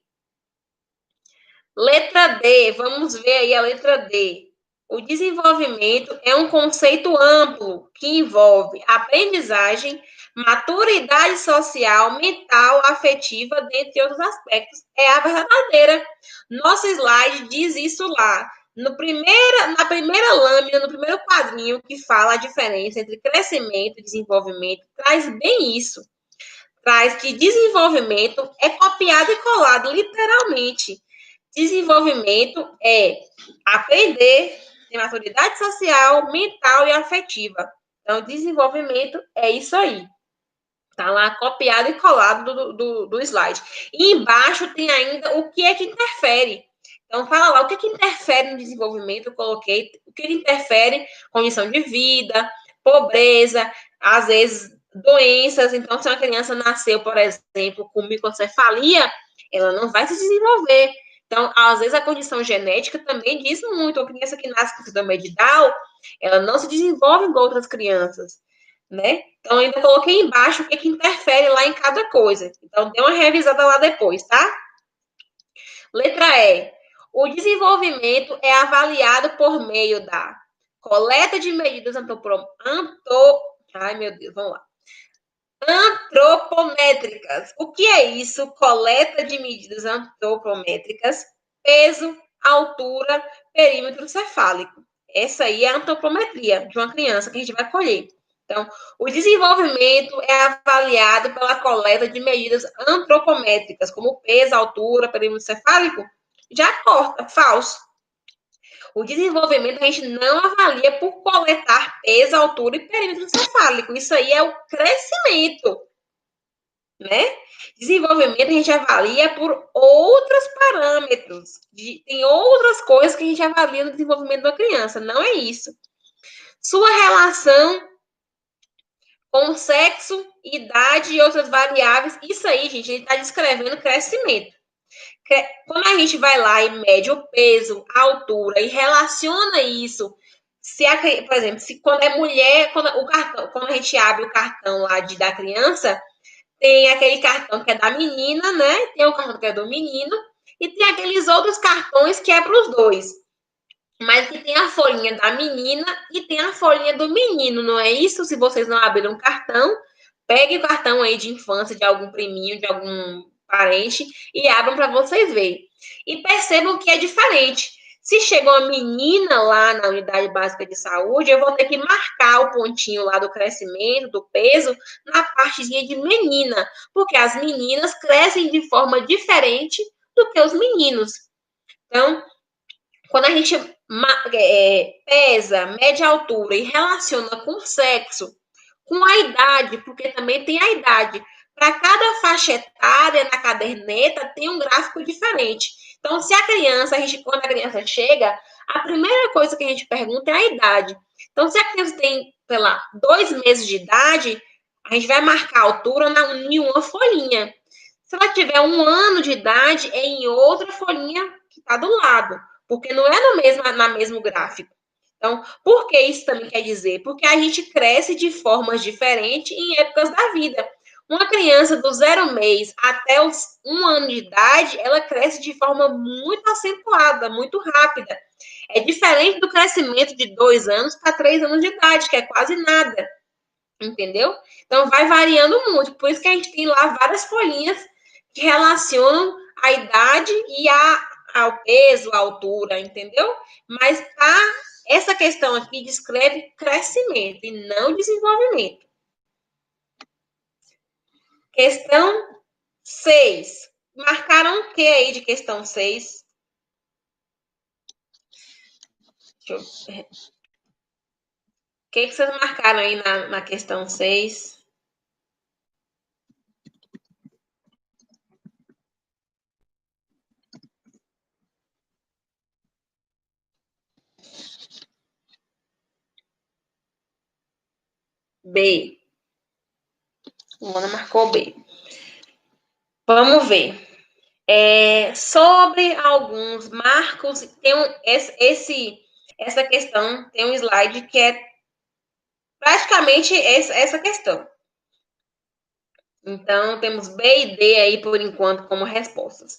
Letra D, vamos ver aí a letra D. O desenvolvimento é um conceito amplo que envolve aprendizagem, maturidade social, mental, afetiva, dentre outros aspectos. É a verdadeira. Nosso slide diz isso lá. Na primeira lâmina, no primeiro quadrinho que fala a diferença entre crescimento e desenvolvimento, traz bem isso. Traz que desenvolvimento é copiado e colado, literalmente. Desenvolvimento é aprender, ter maturidade social, mental e afetiva. Então, desenvolvimento é isso aí. Tá lá copiado e colado do slide. E embaixo tem ainda o que é que interfere. Então, fala lá o que é que interfere no desenvolvimento. Eu coloquei o que interfere, condição de vida, pobreza, às vezes doenças. Então, se uma criança nasceu, por exemplo, com microcefalia, ela não vai se desenvolver. Então, às vezes, a condição genética também diz muito. A criança que nasce com síndrome de Down, ela não se desenvolve igual outras crianças, né? Então, ainda coloquei embaixo o que interfere lá em cada coisa. Então, dê uma revisada lá depois, tá? Letra E. O desenvolvimento é avaliado por meio da coleta de medidas Ai, meu Deus, vamos lá. Antropométricas. O que é isso? Coleta de medidas antropométricas, peso, altura, perímetro cefálico. Essa aí é a antropometria de uma criança que a gente vai colher. Então, o desenvolvimento é avaliado pela coleta de medidas antropométricas, como peso, altura, perímetro cefálico. Já corta, falso. O desenvolvimento a gente não avalia por coletar peso, altura e perímetro cefálico. Isso aí é o crescimento. né? Desenvolvimento a gente avalia por outros parâmetros. Tem outras coisas que a gente avalia no desenvolvimento da criança, não é isso. Sua relação com sexo, idade e outras variáveis, isso aí, gente, ele está descrevendo crescimento. Quando a gente vai lá e mede o peso, a altura e relaciona isso, se a, por exemplo, se quando é mulher, quando a gente abre o cartão lá da criança, tem aquele cartão que é da menina, né? Tem o cartão que é do menino, e tem aqueles outros cartões que é para os dois. Mas que tem a folhinha da menina e tem a folhinha do menino, não é isso? Se vocês não abriram o cartão, pegue o cartão aí de infância de algum priminho, de algum parente e abram para vocês verem. E percebam que é diferente. Se chegou uma menina lá na unidade básica de saúde, eu vou ter que marcar o pontinho lá do crescimento, do peso, na partezinha de menina, porque as meninas crescem de forma diferente do que os meninos. Então, quando a gente pesa, mede a altura e relaciona com o sexo, com a idade, porque também tem a idade. Para cada faixa etária na caderneta tem um gráfico diferente. Então, se a criança, quando a criança chega, a primeira coisa que a gente pergunta é a idade. Então, se a criança tem, sei lá, 2 meses de idade, a gente vai marcar a altura em uma folhinha. Se ela tiver 1 ano de idade, é em outra folhinha que está do lado, porque não é na mesmo gráfico. Então, por que isso também quer dizer? Porque a gente cresce de formas diferentes em épocas da vida. Uma criança do 0 mês até os 1 ano de idade, ela cresce de forma muito acentuada, muito rápida. É diferente do crescimento de 2 anos para 3 anos de idade, que é quase nada. Entendeu? Então, vai variando muito. Por isso que a gente tem lá várias folhinhas que relacionam a idade e ao peso, a altura, entendeu? Mas essa questão aqui descreve crescimento e não desenvolvimento. Questão 6. Marcaram o que aí de questão 6? Deixa eu... O que vocês marcaram aí na questão 6? B. Luana marcou B. Vamos ver. Sobre alguns marcos, tem essa questão, tem um slide que é praticamente essa questão. Então, temos B e D aí, por enquanto, como respostas.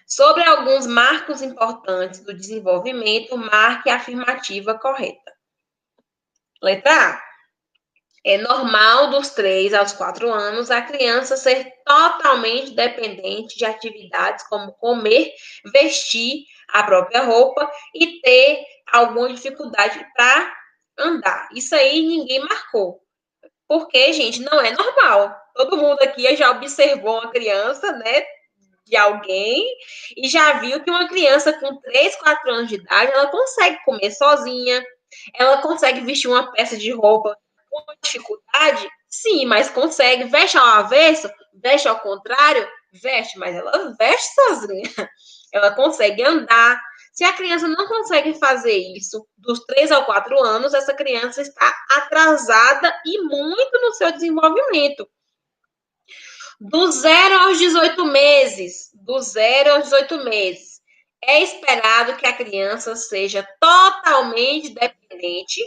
Sobre alguns marcos importantes do desenvolvimento, marque a afirmativa correta. Letra A. É normal dos 3 aos 4 anos a criança ser totalmente dependente de atividades como comer, vestir a própria roupa e ter alguma dificuldade para andar. Isso aí ninguém marcou. Porque, gente, não é normal. Todo mundo aqui já observou uma criança, né, de alguém e já viu que uma criança com 3, 4 anos de idade, ela consegue comer sozinha, ela consegue vestir uma peça de roupa com dificuldade? Sim, mas consegue. Veste ao avesso? Veste ao contrário? Veste, mas ela veste sozinha. Ela consegue andar. Se a criança não consegue fazer isso dos 3 aos 4 anos, essa criança está atrasada e muito no seu desenvolvimento. Do 0 aos 18 meses, é esperado que a criança seja totalmente dependente.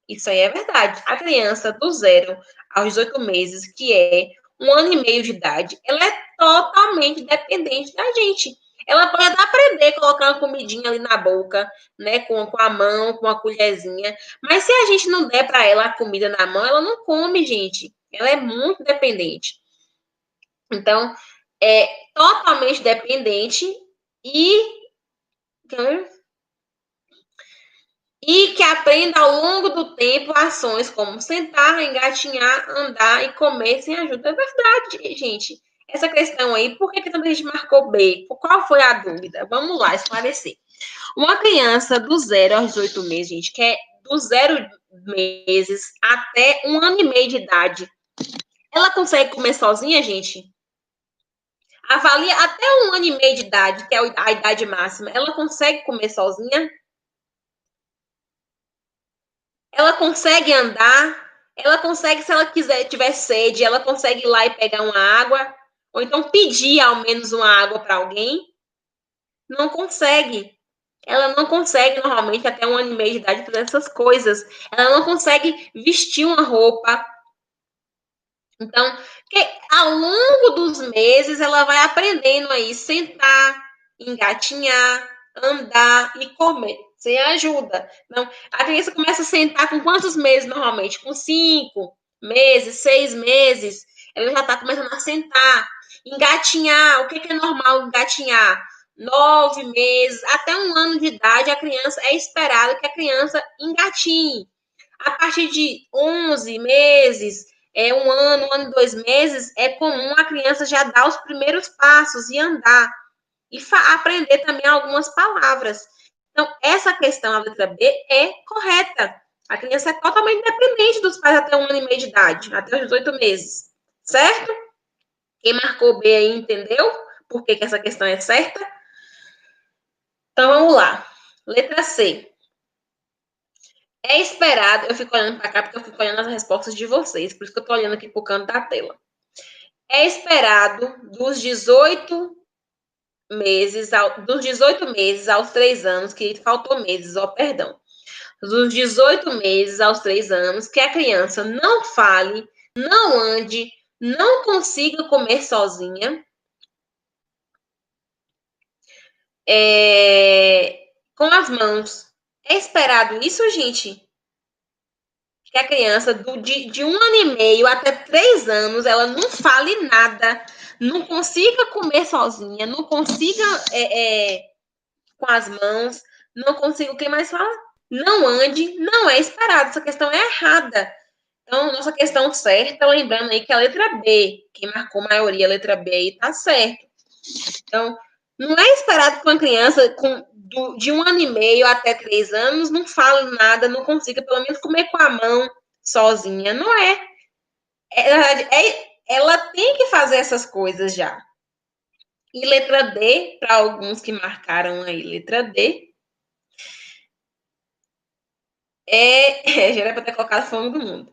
Isso aí é verdade. A criança do 0 aos 18 meses, que é 1 ano e meio de idade, ela é totalmente dependente da gente. Ela pode até aprender a colocar uma comidinha ali na boca, né, com a mão, com a colherzinha, mas se a gente não der para ela a comida na mão, ela não come, gente. Ela é muito dependente. Então, é totalmente dependente e que aprenda ao longo do tempo ações como sentar, engatinhar, andar e comer sem ajuda. É verdade, gente. Essa questão aí, por que tanta gente marcou B? Qual foi a dúvida? Vamos lá, esclarecer. Uma criança do 0 aos 18 meses, gente, que é do 0 meses até 1 ano e meio de idade, Ela consegue comer sozinha, gente? Avalia até 1 ano e meio de idade, que é a idade máxima. Ela consegue comer sozinha? Ela consegue andar? Ela consegue, se ela quiser, tiver sede, ela consegue ir lá e pegar uma água? Ou então pedir ao menos uma água para alguém? Não consegue. Ela não consegue, normalmente, até 1 ano e meio de idade, fazer essas coisas. Ela não consegue vestir uma roupa. Então, ao longo dos meses, ela vai aprendendo aí, sentar, engatinhar, andar e comer, sem ajuda. Não, a criança começa a sentar com quantos meses normalmente? Com 5 meses, 6 meses, ela já está começando a sentar. Engatinhar, o que é normal engatinhar? 9 meses, até 1 ano de idade, a criança é esperado que a criança engatinhe. A partir de 11 meses, 1 ano e 2 meses, é comum a criança já dar os primeiros passos e andar. E aprender também algumas palavras. Então, essa questão, a letra B, é correta. A criança é totalmente dependente dos pais até 1 ano e meio de idade, até os 18 meses. Certo? Quem marcou B aí entendeu por que essa questão é certa? Então, vamos lá. Letra C. É esperado, eu fico olhando para cá porque eu fico olhando as respostas de vocês, por isso que eu estou olhando aqui para o canto da tela. É esperado dos 18 meses aos 3 anos, que faltou meses, perdão. Dos 18 meses aos 3 anos, que a criança não fale, não ande, não consiga comer sozinha, com as mãos. É esperado isso, gente? Que a criança de 1 ano e meio até 3 anos, ela não fale nada, não consiga comer sozinha, não consiga com as mãos, não consiga, o que mais fala? Não ande, não é esperado, essa questão é errada. Então, nossa questão certa, lembrando aí que a letra B, quem marcou maioria, a letra B aí tá certo. Então, não é esperado que uma criança de 1 ano e meio até 3 anos não fale nada, não consiga pelo menos comer com a mão sozinha. Não é. Ela tem que fazer essas coisas já. E letra D, para alguns que marcaram aí, letra D, já era para ter colocado fome do mundo.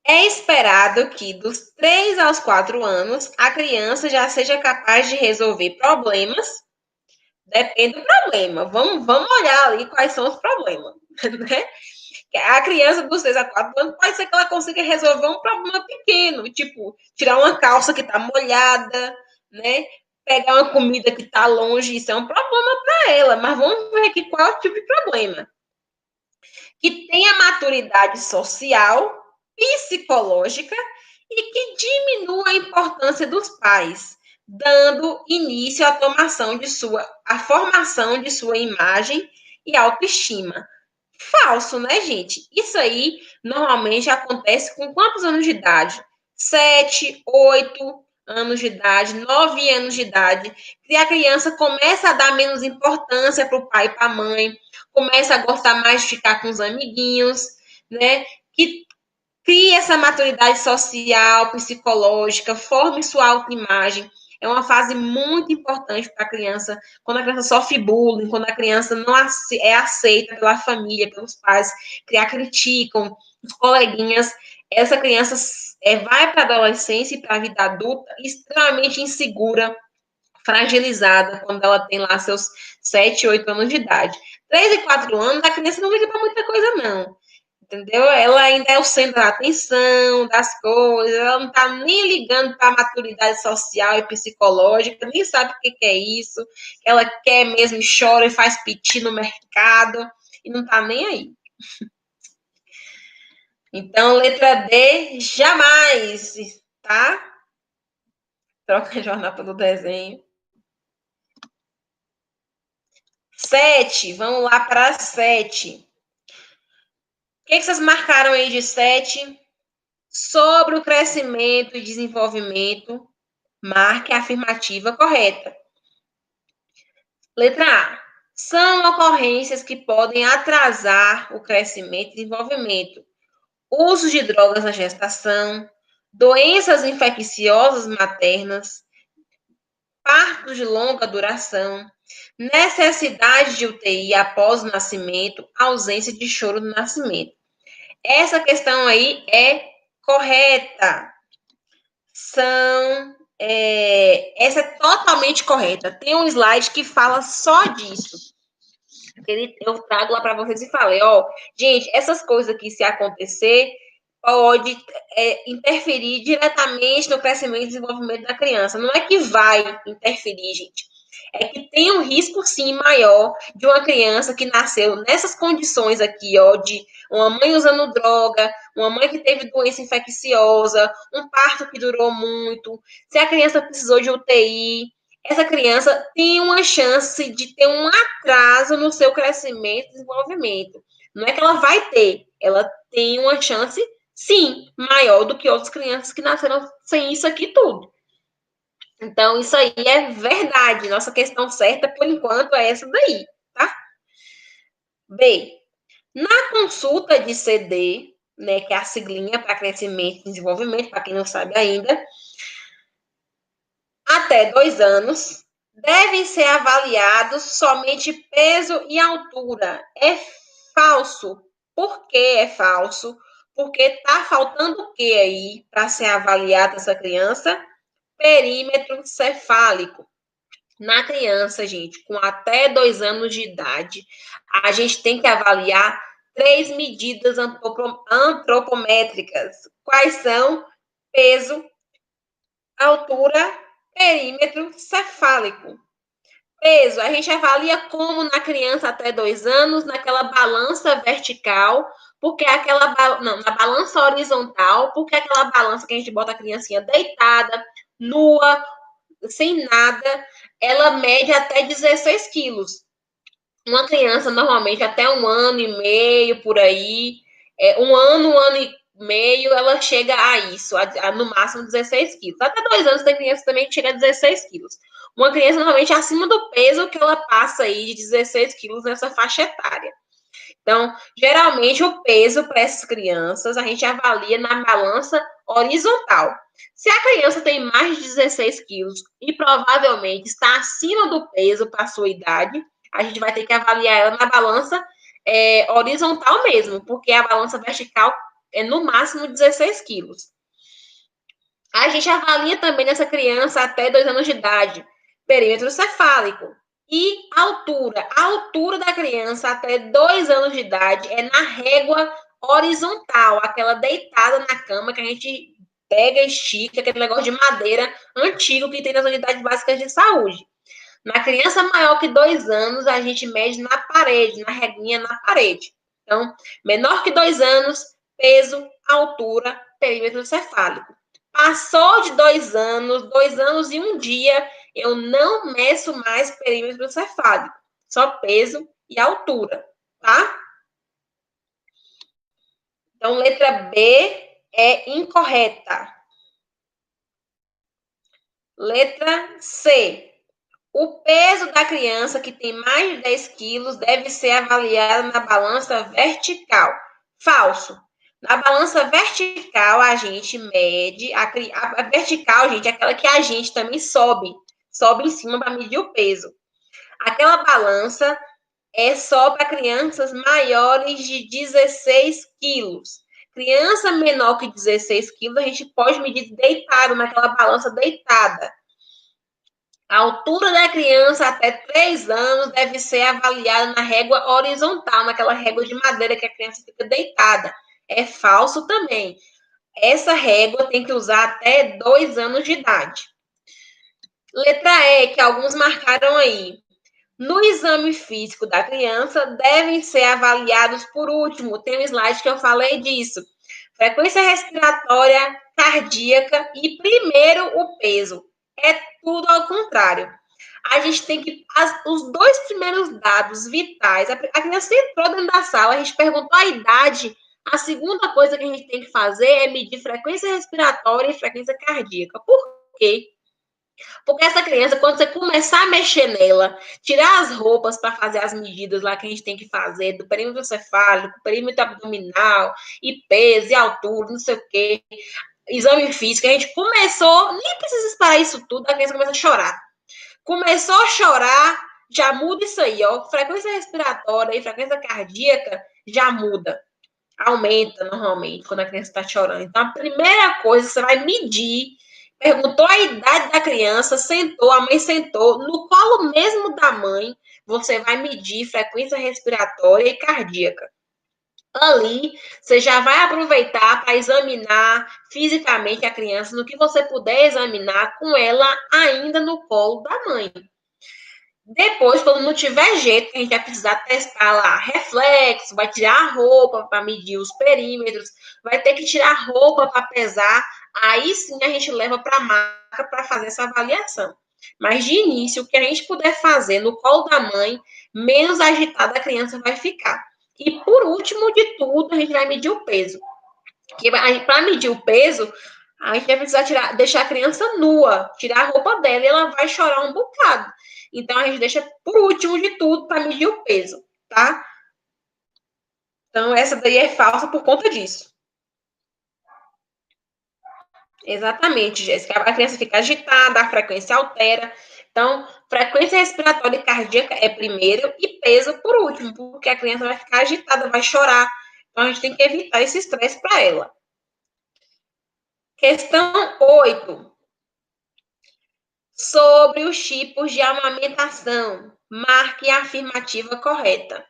É esperado que dos 3 aos 4 anos a criança já seja capaz de resolver problemas. Depende do problema. Vamos olhar ali quais são os problemas, né? A criança dos 3 a 4 anos pode ser que ela consiga resolver um problema pequeno, tipo, tirar uma calça que está molhada, né? Pegar uma comida que está longe, isso é um problema para ela, mas vamos ver aqui qual é o tipo de problema. Que tenha maturidade social, psicológica e que diminua a importância dos pais, dando início à formação de sua imagem e autoestima. Falso, né, gente? Isso aí normalmente acontece com quantos anos de idade? 7, 8 anos de idade, 9 anos de idade, e a criança começa a dar menos importância para o pai e para a mãe, começa a gostar mais de ficar com os amiguinhos, né? Que cria essa maturidade social, psicológica, forme sua autoimagem. É uma fase muito importante para a criança, quando a criança sofre bullying, quando a criança não é aceita pela família, pelos pais, que a criticam, os coleguinhas. Essa criança vai para a adolescência e para a vida adulta extremamente insegura, fragilizada, quando ela tem lá seus 7, 8 anos de idade. 3 e 4 anos, a criança não liga para muita coisa, não. Entendeu? Ela ainda é o centro da atenção, das coisas, ela não está nem ligando para a maturidade social e psicológica, nem sabe o que é isso, ela quer mesmo, chora e faz piti no mercado, e não está nem aí. Então, letra D, jamais, tá? Troca jornal pelo desenho. 7, vamos lá para 7. O que vocês marcaram aí de 7? Sobre o crescimento e desenvolvimento, marque a afirmativa correta. Letra A. São ocorrências que podem atrasar o crescimento e desenvolvimento. Uso de drogas na gestação, doenças infecciosas maternas, partos de longa duração, necessidade de UTI após o nascimento, ausência de choro no nascimento. Essa questão aí é correta. Essa é totalmente correta. Tem um slide que fala só disso. Eu trago lá para vocês e falei, gente, essas coisas aqui, se acontecer, pode interferir diretamente no crescimento e desenvolvimento da criança. Não é que vai interferir, gente. É que tem um risco, sim, maior de uma criança que nasceu nessas condições aqui, de uma mãe usando droga, uma mãe que teve doença infecciosa, um parto que durou muito, se a criança precisou de UTI, essa criança tem uma chance de ter um atraso no seu crescimento e desenvolvimento. Não é que ela vai ter, ela tem uma chance, sim, maior do que outras crianças que nasceram sem isso aqui tudo. Então, isso aí é verdade. Nossa questão certa, por enquanto, é essa daí, tá? B. Na consulta de CD, né, que é a siglinha para crescimento e desenvolvimento, para quem não sabe ainda, até 2 anos, devem ser avaliados somente peso e altura. É falso. Por que é falso? Porque está faltando o que aí para ser avaliada essa criança? Perímetro cefálico. Na criança, gente, com até 2 anos de idade, a gente tem que avaliar 3 medidas antropométricas. Quais são? Peso, altura, perímetro cefálico. Peso, a gente avalia como na criança até 2 anos, naquela balança vertical, porque na balança horizontal, porque aquela balança que a gente bota a criancinha deitada, nua, sem nada, ela mede até 16 quilos. Uma criança, normalmente, até 1 ano e meio, por aí, 1 ano e meio, ela chega a isso, no máximo 16 quilos. Até 2 anos tem criança também que chega a 16 quilos. Uma criança, normalmente, acima do peso que ela passa aí de 16 quilos nessa faixa etária. Então, geralmente, o peso para essas crianças, a gente avalia na balança horizontal. Se a criança tem mais de 16 quilos e provavelmente está acima do peso para a sua idade, a gente vai ter que avaliar ela na balança horizontal mesmo, porque a balança vertical é no máximo 16 quilos. A gente avalia também nessa criança até 2 anos de idade, perímetro cefálico. E altura. A altura da criança até 2 anos de idade é na régua horizontal, aquela deitada na cama que a gente pega, estica, aquele negócio de madeira antigo que tem nas unidades básicas de saúde. Na criança maior que 2 anos, a gente mede na parede, na reguinha na parede. Então, menor que 2 anos, peso, altura, perímetro cefálico. Passou de 2 anos e 1 dia, eu não meço mais perímetro cefálico, só peso e altura, tá? Então, letra B é incorreta. Letra C. O peso da criança que tem mais de 10 quilos deve ser avaliado na balança vertical. Falso. Na balança vertical, a gente mede. A vertical, gente, é aquela que a gente também sobe. Sobe em cima para medir o peso. Aquela balança é só para crianças maiores de 16 quilos. Criança menor que 16 quilos, a gente pode medir deitado, naquela balança deitada. A altura da criança até 3 anos deve ser avaliada na régua horizontal, naquela régua de madeira que a criança fica deitada. É falso também. Essa régua tem que usar até 2 anos de idade. Letra E, que alguns marcaram aí. No exame físico da criança, devem ser avaliados por último. Tem um slide que eu falei disso. Frequência respiratória, cardíaca e primeiro o peso. É tudo ao contrário. A gente tem que. Os 2 primeiros dados vitais. A criança entrou dentro da sala, a gente perguntou a idade. A segunda coisa que a gente tem que fazer é medir frequência respiratória e frequência cardíaca. Por quê? Porque essa criança, quando você começar a mexer nela, tirar as roupas para fazer as medidas lá que a gente tem que fazer, do perímetro cefálico, perímetro abdominal, e peso, e altura, não sei o quê, exame físico, a gente começou, nem precisa esperar isso tudo, a criança começa a chorar. Começou a chorar, já muda isso aí, ó. Frequência respiratória e frequência cardíaca já muda. Aumenta normalmente quando a criança está chorando. Então, a primeira coisa que você vai medir, perguntou a idade da criança, sentou, a mãe sentou, no colo mesmo da mãe, você vai medir frequência respiratória e cardíaca. Ali, você já vai aproveitar para examinar fisicamente a criança no que você puder examinar com ela ainda no colo da mãe. Depois, quando não tiver jeito, a gente vai precisar testar lá reflexo, vai tirar a roupa para medir os perímetros, vai ter que tirar a roupa para pesar, aí sim a gente leva para a maca para fazer essa avaliação. Mas de início, o que a gente puder fazer no colo da mãe, menos agitada a criança vai ficar. E por último de tudo, a gente vai medir o peso. Para medir o peso, a gente vai precisar deixar a criança nua, tirar a roupa dela e ela vai chorar um bocado. Então, a gente deixa por último de tudo para medir o peso, tá? Então, essa daí é falsa por conta disso. Exatamente, Jéssica. A criança fica agitada, a frequência altera. Então, frequência respiratória e cardíaca é primeiro e peso por último, porque a criança vai ficar agitada, vai chorar. Então, a gente tem que evitar esse estresse para ela. Questão 8. Sobre os tipos de amamentação. Marque a afirmativa correta.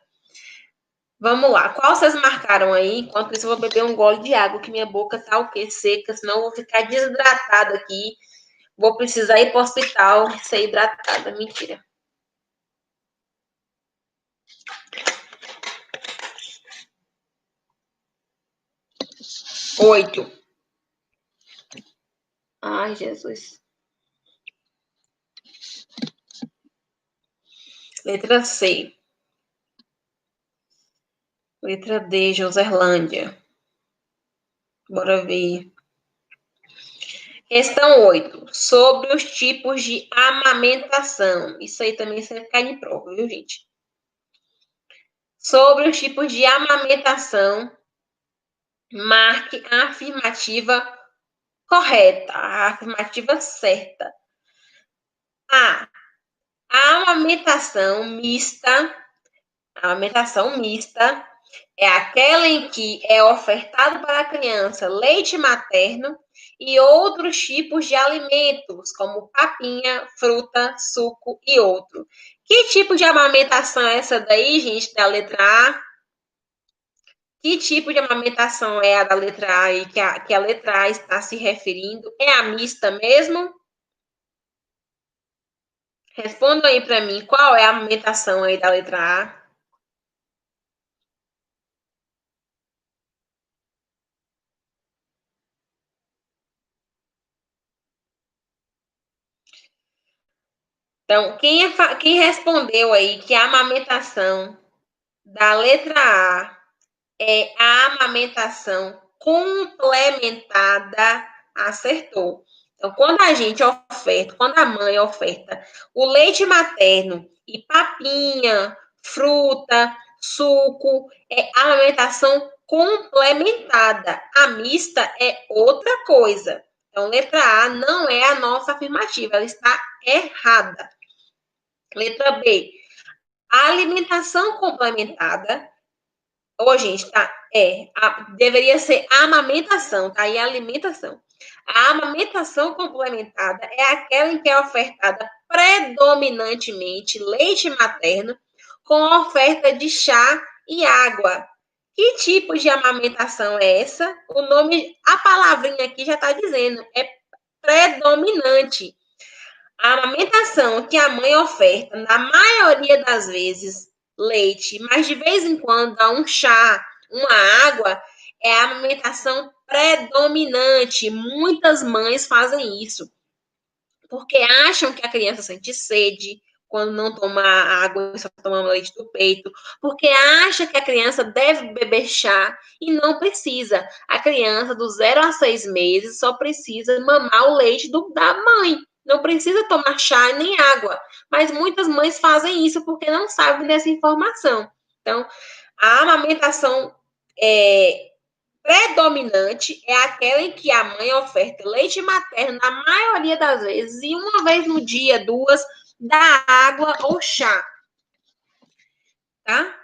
Vamos lá. Qual vocês marcaram aí? Enquanto isso, eu vou beber um gole de água, que minha boca tá o quê? Seca, senão eu vou ficar desidratada aqui. Vou precisar ir para o hospital ser hidratada. Mentira. Oito. Ai, Jesus. Letra C. Letra D, Joserlândia. Bora ver. Questão 8. Sobre os tipos de amamentação. Isso aí também sempre cai em prova, viu, gente? Sobre os tipos de amamentação, marque a afirmativa correta, a afirmativa certa. A. A amamentação mista. A amamentação mista é aquela em que é ofertado para a criança leite materno e outros tipos de alimentos, como papinha, fruta, suco e outro. Que tipo de amamentação é essa daí, gente, da letra A? Que tipo de amamentação é a da letra A e que a letra A está se referindo? É a mista mesmo? Responda aí para mim, qual é a amamentação aí da letra A? Então, quem respondeu aí que a amamentação da letra A é a amamentação complementada, acertou. Então, quando a mãe oferta o leite materno e papinha, fruta, suco, é amamentação complementada. A mista é outra coisa. Então, letra A não é a nossa afirmativa, ela está errada. Letra B, a alimentação complementada. Ô, gente, tá? Deveria ser a amamentação, tá? E a alimentação. A amamentação complementada é aquela em que é ofertada predominantemente leite materno com oferta de chá e água. Que tipo de amamentação é essa? O nome, a palavrinha aqui já está dizendo, é predominante. A amamentação que a mãe oferta, na maioria das vezes, leite, mas de vez em quando dá um chá, uma água, é a amamentação predominante. Muitas mães fazem isso, porque acham que a criança sente sede quando não toma água e só toma leite do peito, porque acha que a criança deve beber chá e não precisa. A criança do 0 a 6 meses só precisa mamar o leite da mãe. Não precisa tomar chá nem água. Mas muitas mães fazem isso porque não sabem dessa informação. Então, a amamentação predominante é aquela em que a mãe oferta leite materno na maioria das vezes, e uma vez no dia, duas, dá água ou chá, tá?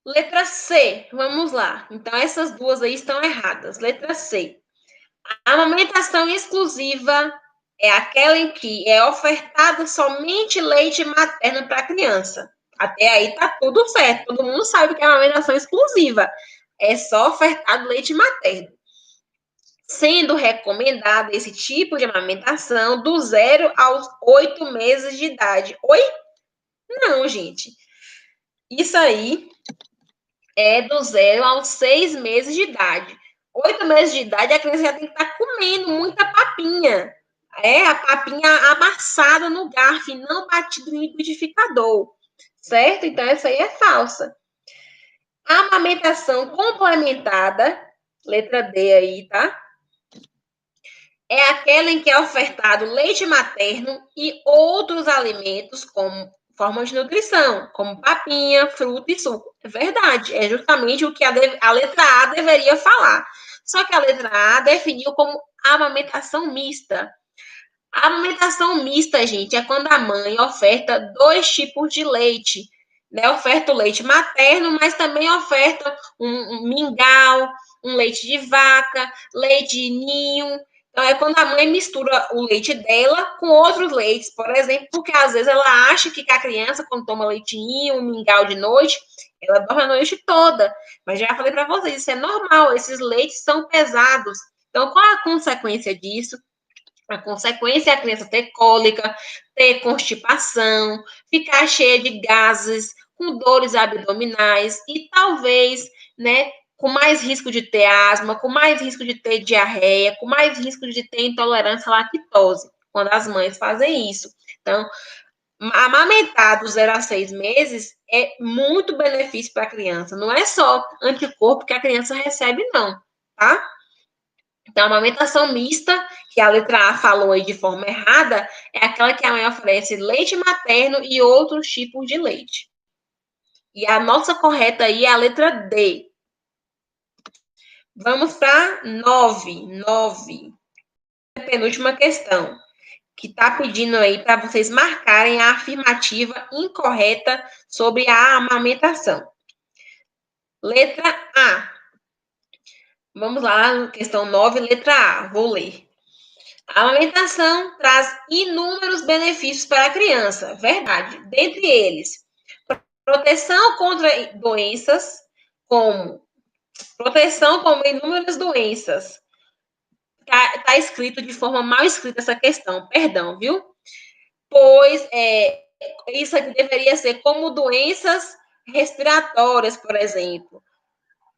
Letra C, vamos lá. Então, essas duas aí estão erradas. Letra C. A amamentação exclusiva é aquela em que é ofertado somente leite materno para a criança. Até aí tá tudo certo. Todo mundo sabe que é amamentação exclusiva. É só ofertado leite materno. Sendo recomendado esse tipo de amamentação do 0 aos 8 meses de idade. Oi? Não, gente. Isso aí é do 0 aos 6 meses de idade. 8 meses de idade, a criança já tem que estar comendo muita papinha. É a papinha amassada no garfo e não batida no liquidificador. Certo? Então, essa aí é falsa. A amamentação complementada, letra D aí, tá? É aquela em que é ofertado leite materno e outros alimentos como formas de nutrição, como papinha, fruta e suco. É verdade, é justamente o que a letra A deveria falar. Só que a letra A definiu como amamentação mista. A amamentação mista, gente, é quando a mãe oferta dois tipos de leite. Né? Oferta o leite materno, mas também oferta um mingau, um leite de vaca, leite de ninho. Então, é quando a mãe mistura o leite dela com outros leites, por exemplo, porque às vezes ela acha que a criança, quando toma leitinho, um mingau de noite, ela dorme a noite toda. Mas já falei para vocês, isso é normal, esses leites são pesados. Então, qual a consequência disso? A consequência é a criança ter cólica, ter constipação, ficar cheia de gases, com dores abdominais e talvez, né, com mais risco de ter asma, com mais risco de ter diarreia, com mais risco de ter intolerância à lactose, quando as mães fazem isso. Então, amamentar do 0 a 6 meses é muito benefício para a criança. Não é só anticorpo que a criança recebe, não, tá? Então, a amamentação mista, que a letra A falou aí de forma errada, é aquela que a mãe oferece leite materno e outros tipos de leite. E a nossa correta aí é a letra D. Vamos para 9. Penúltima questão, que está pedindo aí para vocês marcarem a afirmativa incorreta sobre a amamentação. Letra A. Vamos lá, questão 9, letra A. Vou ler. A amamentação traz inúmeros benefícios para a criança, verdade. Dentre eles, proteção contra doenças, como inúmeras doenças. Tá escrito de forma mal escrita essa questão, perdão, viu? Pois isso aqui deveria ser como doenças respiratórias, por exemplo.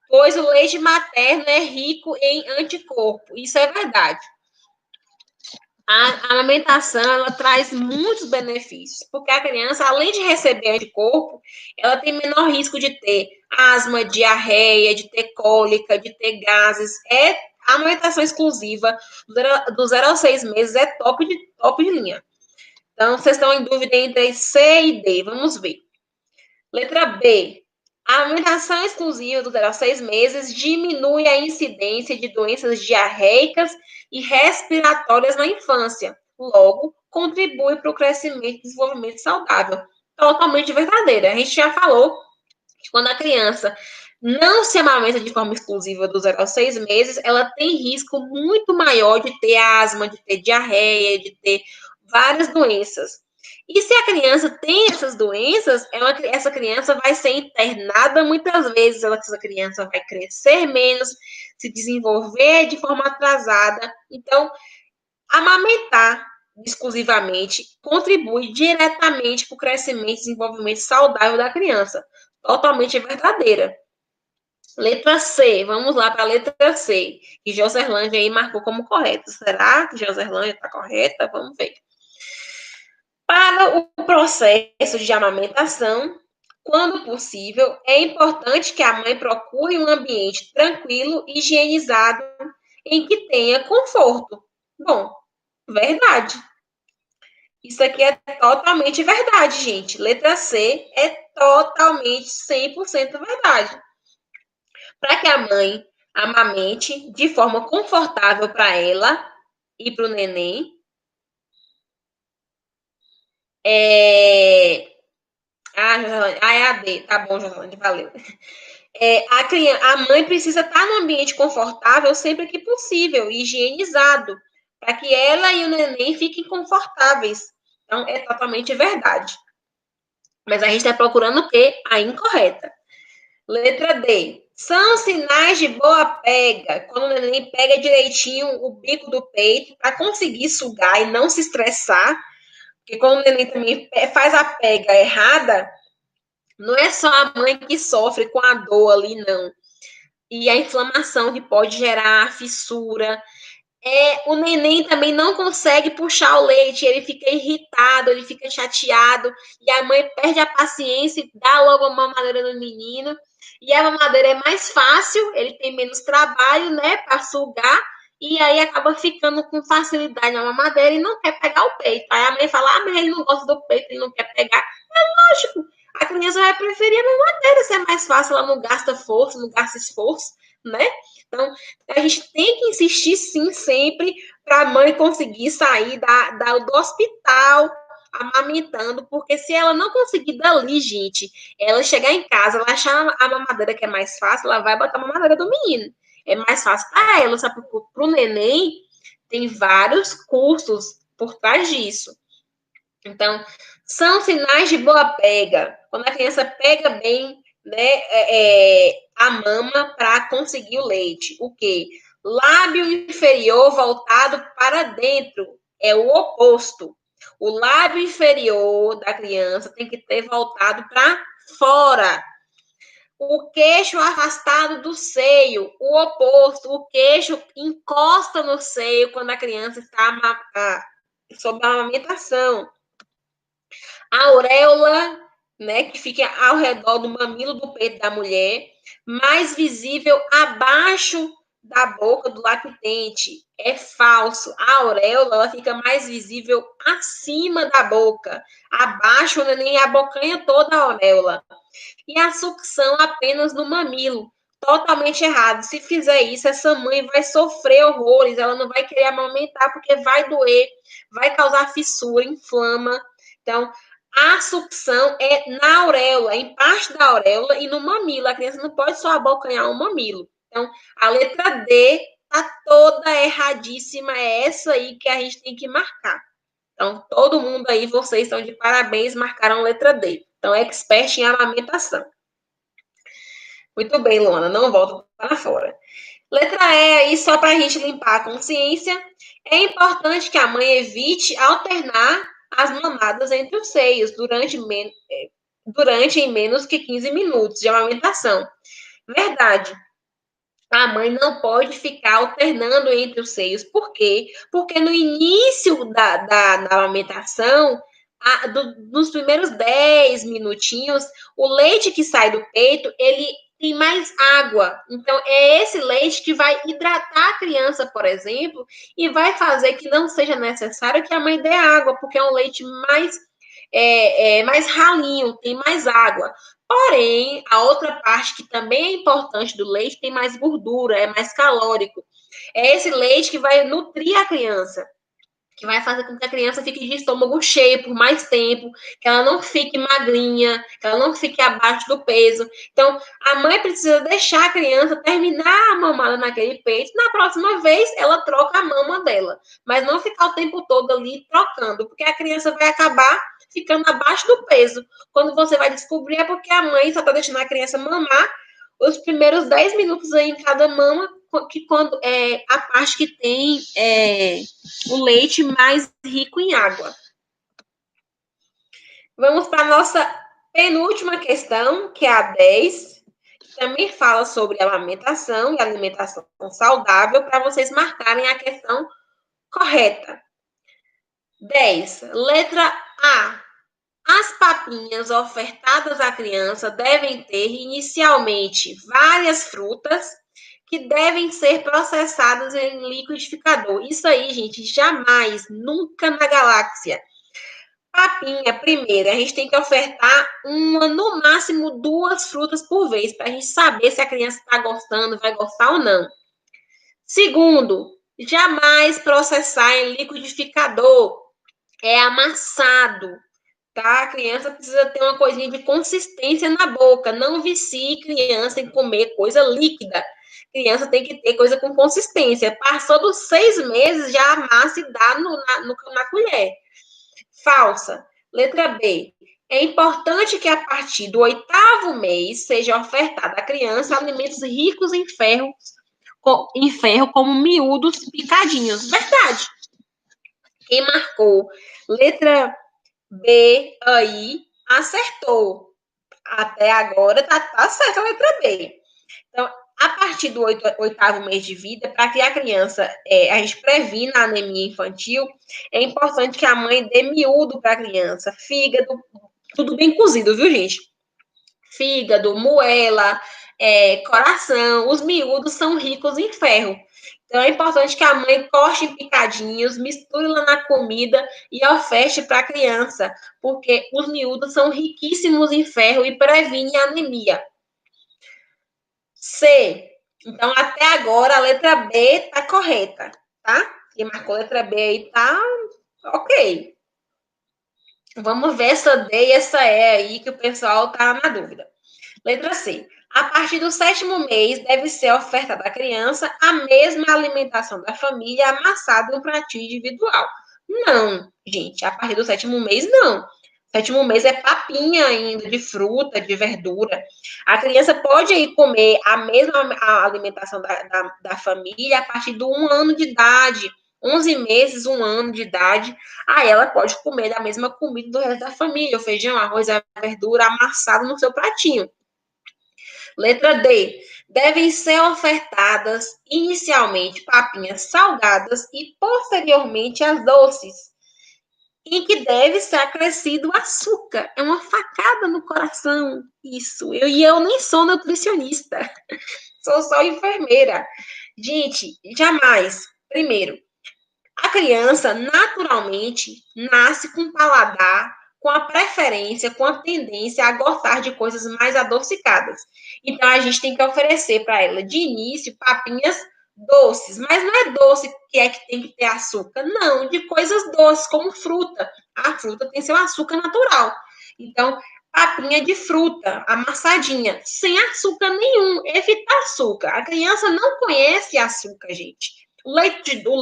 Pois o leite materno é rico em anticorpo. Isso é verdade. A amamentação, ela traz muitos benefícios, porque a criança, além de receber anticorpo, ela tem menor risco de ter asma, diarreia, de ter cólica, de ter gases. A amamentação exclusiva do 0 aos 6 meses é top de linha. Então, vocês estão em dúvida entre C e D, vamos ver. Letra B. A amamentação exclusiva do 0 a 6 meses diminui a incidência de doenças diarreicas e respiratórias na infância. Logo, contribui para o crescimento e desenvolvimento saudável. Totalmente verdadeira. A gente já falou que quando a criança não se amamenta de forma exclusiva do 0 a 6 meses, ela tem risco muito maior de ter asma, de ter diarreia, de ter várias doenças. E se a criança tem essas doenças, essa criança vai ser internada muitas vezes, essa criança vai crescer menos, se desenvolver de forma atrasada. Então, amamentar exclusivamente contribui diretamente para o crescimento e desenvolvimento saudável da criança. Totalmente verdadeira. Letra C, vamos lá para a letra C, que Joserlândia aí marcou como correta. Será que Joserlândia está correta? Vamos ver. Para o processo de amamentação, quando possível, é importante que a mãe procure um ambiente tranquilo e higienizado em que tenha conforto. Bom, verdade. Isso aqui é totalmente verdade, gente. Letra C é totalmente 100% verdade. Para que a mãe amamente de forma confortável para ela e para o neném. É a D, tá bom, Joselane, valeu. A mãe precisa estar num ambiente confortável sempre que possível, higienizado, para que ela e o neném fiquem confortáveis. Então, é totalmente verdade. Mas a gente está procurando o quê? A incorreta. Letra D. São sinais de boa pega, quando o neném pega direitinho o bico do peito para conseguir sugar e não se estressar, porque quando o neném também faz a pega errada, não é só a mãe que sofre com a dor ali, não. E a inflamação que pode gerar fissura. O neném também não consegue puxar o leite, ele fica irritado, ele fica chateado, e a mãe perde a paciência e dá logo a mamadeira no menino. E a mamadeira é mais fácil, ele tem menos trabalho, né, para sugar, e aí acaba ficando com facilidade na mamadeira e não quer pegar o peito. Aí a mãe fala, mas ele não gosta do peito, ele não quer pegar. É lógico, a criança vai preferir a mamadeira, se é mais fácil, ela não gasta força, não gasta esforço, né? Então, a gente tem que insistir, sim, sempre, para a mãe conseguir sair do hospital amamentando, porque se ela não conseguir dali, gente, ela chegar em casa, ela achar a mamadeira que é mais fácil, ela vai botar a mamadeira do menino. É mais fácil para ela, sabe? Para o neném, tem vários cursos por trás disso. Então, são sinais de boa pega. Quando a criança pega bem, né, a mama para conseguir o leite. O quê? Lábio inferior voltado para dentro. É o oposto. O lábio inferior da criança tem que ter voltado para fora. O queixo afastado do seio, o oposto. O queixo encosta no seio quando a criança está sob a amamentação. A auréola, né, que fica ao redor do mamilo do peito da mulher, mais visível abaixo da boca do lactente. É falso. A auréola ela fica mais visível acima da boca. Abaixo, nem a bocanha toda a auréola. E a sucção apenas no mamilo. Totalmente errado. Se fizer isso, essa mãe vai sofrer horrores. Ela não vai querer amamentar porque vai doer, vai causar fissura, inflama. Então, a sucção é na auréola, embaixo da auréola e no mamilo. A criança não pode só abocanhar o mamilo. Então, a letra D tá toda erradíssima. É essa aí que a gente tem que marcar. Então, todo mundo aí, vocês estão de parabéns, marcaram a letra D. Então, expert em amamentação. Muito bem, Luana, não volto para fora. Letra E aí, só para a gente limpar a consciência. É importante que a mãe evite alternar as mamadas entre os seios durante em menos que 15 minutos de amamentação. Verdade. A mãe não pode ficar alternando entre os seios. Por quê? Porque no início da amamentação, nos primeiros 10 minutinhos, o leite que sai do peito, ele tem mais água. Então, é esse leite que vai hidratar a criança, por exemplo, e vai fazer que não seja necessário que a mãe dê água, porque é um leite mais ralinho, tem mais água. Porém, a outra parte que também é importante do leite tem mais gordura, é mais calórico. É esse leite que vai nutrir a criança, que vai fazer com que a criança fique de estômago cheio por mais tempo, que ela não fique magrinha, que ela não fique abaixo do peso. Então, a mãe precisa deixar a criança terminar a mamada naquele peito. Na próxima vez, ela troca a mama dela, mas não ficar o tempo todo ali trocando, porque a criança vai acabar ficando abaixo do peso. Quando você vai descobrir, é porque a mãe só está deixando a criança mamar os primeiros 10 minutos aí em cada mama, que quando é a parte que tem o leite mais rico em água. Vamos para a nossa penúltima questão, que é a 10, que também fala sobre amamentação e alimentação saudável, para vocês marcarem a questão correta. 10. Letra A. As papinhas ofertadas à criança devem ter inicialmente várias frutas que devem ser processadas em liquidificador. Isso aí, gente, jamais, nunca na galáxia. Papinha, primeiro, a gente tem que ofertar uma, no máximo 2 frutas por vez, para a gente saber se a criança está gostando, vai gostar ou não. Segundo, jamais processar em liquidificador. É amassado, tá? A criança precisa ter uma coisinha de consistência na boca. Não vicie criança em comer coisa líquida. Criança tem que ter coisa com consistência. Passou dos 6 meses, já amassa e dá na colher. Falsa. Letra B. É importante que a partir do 8º mês seja ofertada à criança alimentos ricos em ferro, como miúdos picadinhos. Verdade. Quem marcou letra B aí acertou. Até agora tá certa a letra B. Então, a partir do 8º mês de vida, para que a criança, a gente previna a anemia infantil, é importante que a mãe dê miúdo para a criança, fígado, tudo bem cozido, viu, gente? Fígado, moela, coração, os miúdos são ricos em ferro. Então, é importante que a mãe corte em picadinhos, misture lá na comida e oferte para a criança, porque os miúdos são riquíssimos em ferro e previne a anemia. C. Então, até agora, a letra B está correta, tá? Quem marcou a letra B aí tá ok. Vamos ver essa D e essa E aí, que o pessoal tá na dúvida. Letra C. A partir do 7º mês, deve ser ofertada à criança a mesma alimentação da família amassada em um pratinho individual. Não, gente, a partir do 7º mês, não. 7º mês é papinha ainda, de fruta, de verdura. A criança pode aí comer a mesma alimentação da família a partir do 1 ano de idade. 11 meses, 1 ano de idade, aí ela pode comer da mesma comida do resto da família, o feijão, arroz, a verdura amassado no seu pratinho. Letra D. Devem ser ofertadas inicialmente papinhas salgadas e posteriormente as doces, em que deve ser acrescido açúcar. É uma facada no coração, isso. Eu nem sou nutricionista, sou só enfermeira. Gente, jamais. Primeiro, a criança naturalmente nasce com paladar, com a preferência, com a tendência a gostar de coisas mais adocicadas. Então, a gente tem que oferecer para ela, de início, papinhas doces. Mas não é doce que tem que ter açúcar. Não, de coisas doces, como fruta. A fruta tem seu açúcar natural. Então, papinha de fruta, amassadinha, sem açúcar nenhum. Evitar açúcar. A criança não conhece açúcar, gente. O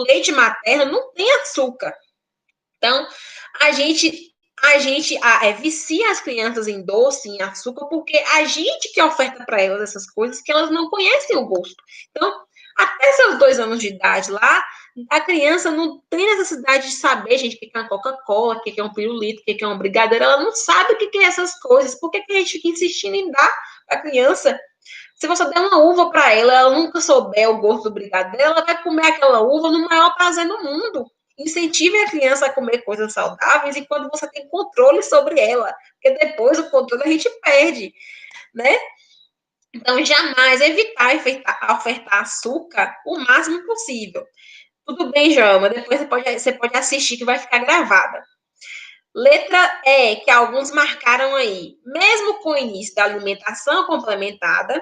leite materno não tem açúcar. Então, a gente vicia as crianças em doce, em açúcar, porque a gente que oferta para elas essas coisas que elas não conhecem o gosto. Então, até seus 2 anos de idade lá, a criança não tem necessidade de saber, gente, o que é uma Coca-Cola, o que é um pirulito, o que é um brigadeiro, ela não sabe o que é essas coisas. Por que a gente fica insistindo em dar para a criança? Se você der uma uva para ela, ela nunca souber o gosto do brigadeiro, ela vai comer aquela uva no maior prazer do mundo. Incentive a criança a comer coisas saudáveis enquanto você tem controle sobre ela, porque depois o controle a gente perde, né? Então, jamais evitar ofertar açúcar o máximo possível. Tudo bem, Joelma, depois você pode assistir que vai ficar gravada. Letra E, que alguns marcaram aí. Mesmo com o início da alimentação complementada,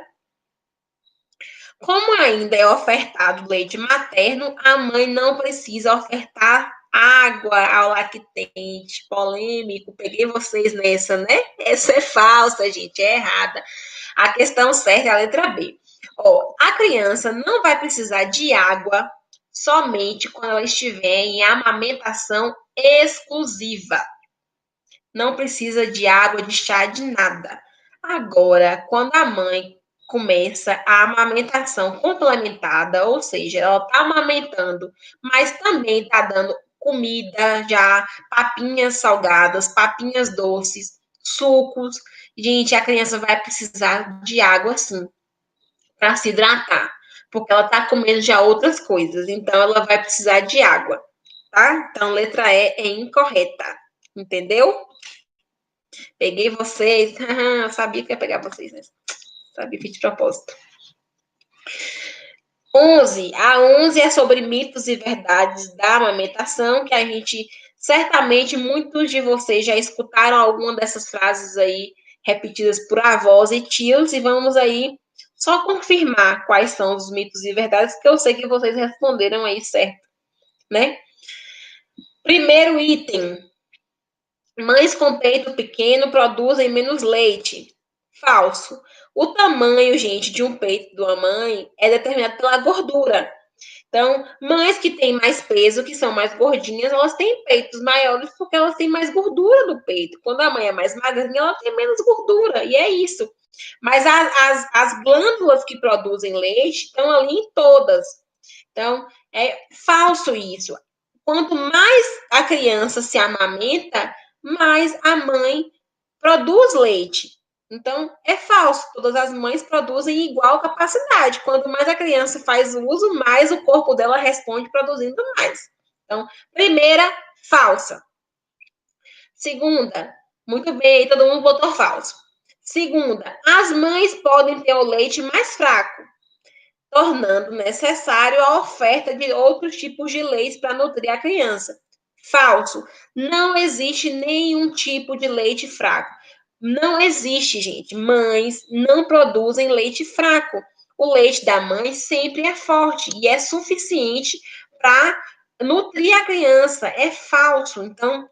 como ainda é ofertado leite materno, a mãe não precisa ofertar água ao lactente. Polêmico, peguei vocês nessa, né? Essa é falsa, gente, é errada. A questão certa é a letra B. A criança não vai precisar de água somente quando ela estiver em amamentação exclusiva. Não precisa de água, de chá, de nada. Agora, quando a mãe começa a amamentação complementada, ou seja, ela está amamentando, mas também está dando comida já, papinhas salgadas, papinhas doces, sucos. Gente, a criança vai precisar de água sim, para se hidratar, porque ela está comendo já outras coisas, então ela vai precisar de água, tá? Então, letra E é incorreta, entendeu? Peguei vocês, sabia que ia pegar vocês, né? Sabia, fiz de propósito. 11. A 11 é sobre mitos e verdades da amamentação, que a gente, certamente, muitos de vocês já escutaram alguma dessas frases aí repetidas por avós e tios, e vamos aí só confirmar quais são os mitos e verdades, que eu sei que vocês responderam aí certo, né? Primeiro item: mães com peito pequeno produzem menos leite. Falso. O tamanho, gente, de um peito de uma mãe é determinado pela gordura. Então, mães que têm mais peso, que são mais gordinhas, elas têm peitos maiores porque elas têm mais gordura no peito. Quando a mãe é mais magrinha, ela tem menos gordura, e é isso. Mas as glândulas que produzem leite estão ali em todas. Então, é falso isso. Quanto mais a criança se amamenta, mais a mãe produz leite. Então, é falso. Todas as mães produzem igual capacidade. Quanto mais a criança faz uso, mais o corpo dela responde produzindo mais. Então, primeira, falsa. Segunda, muito bem, todo mundo botou falso. Segunda, as mães podem ter o leite mais fraco, tornando necessário a oferta de outros tipos de leite para nutrir a criança. Falso. Não existe nenhum tipo de leite fraco. Não existe, gente. Mães não produzem leite fraco. O leite da mãe sempre é forte e é suficiente para nutrir a criança. É falso. Então,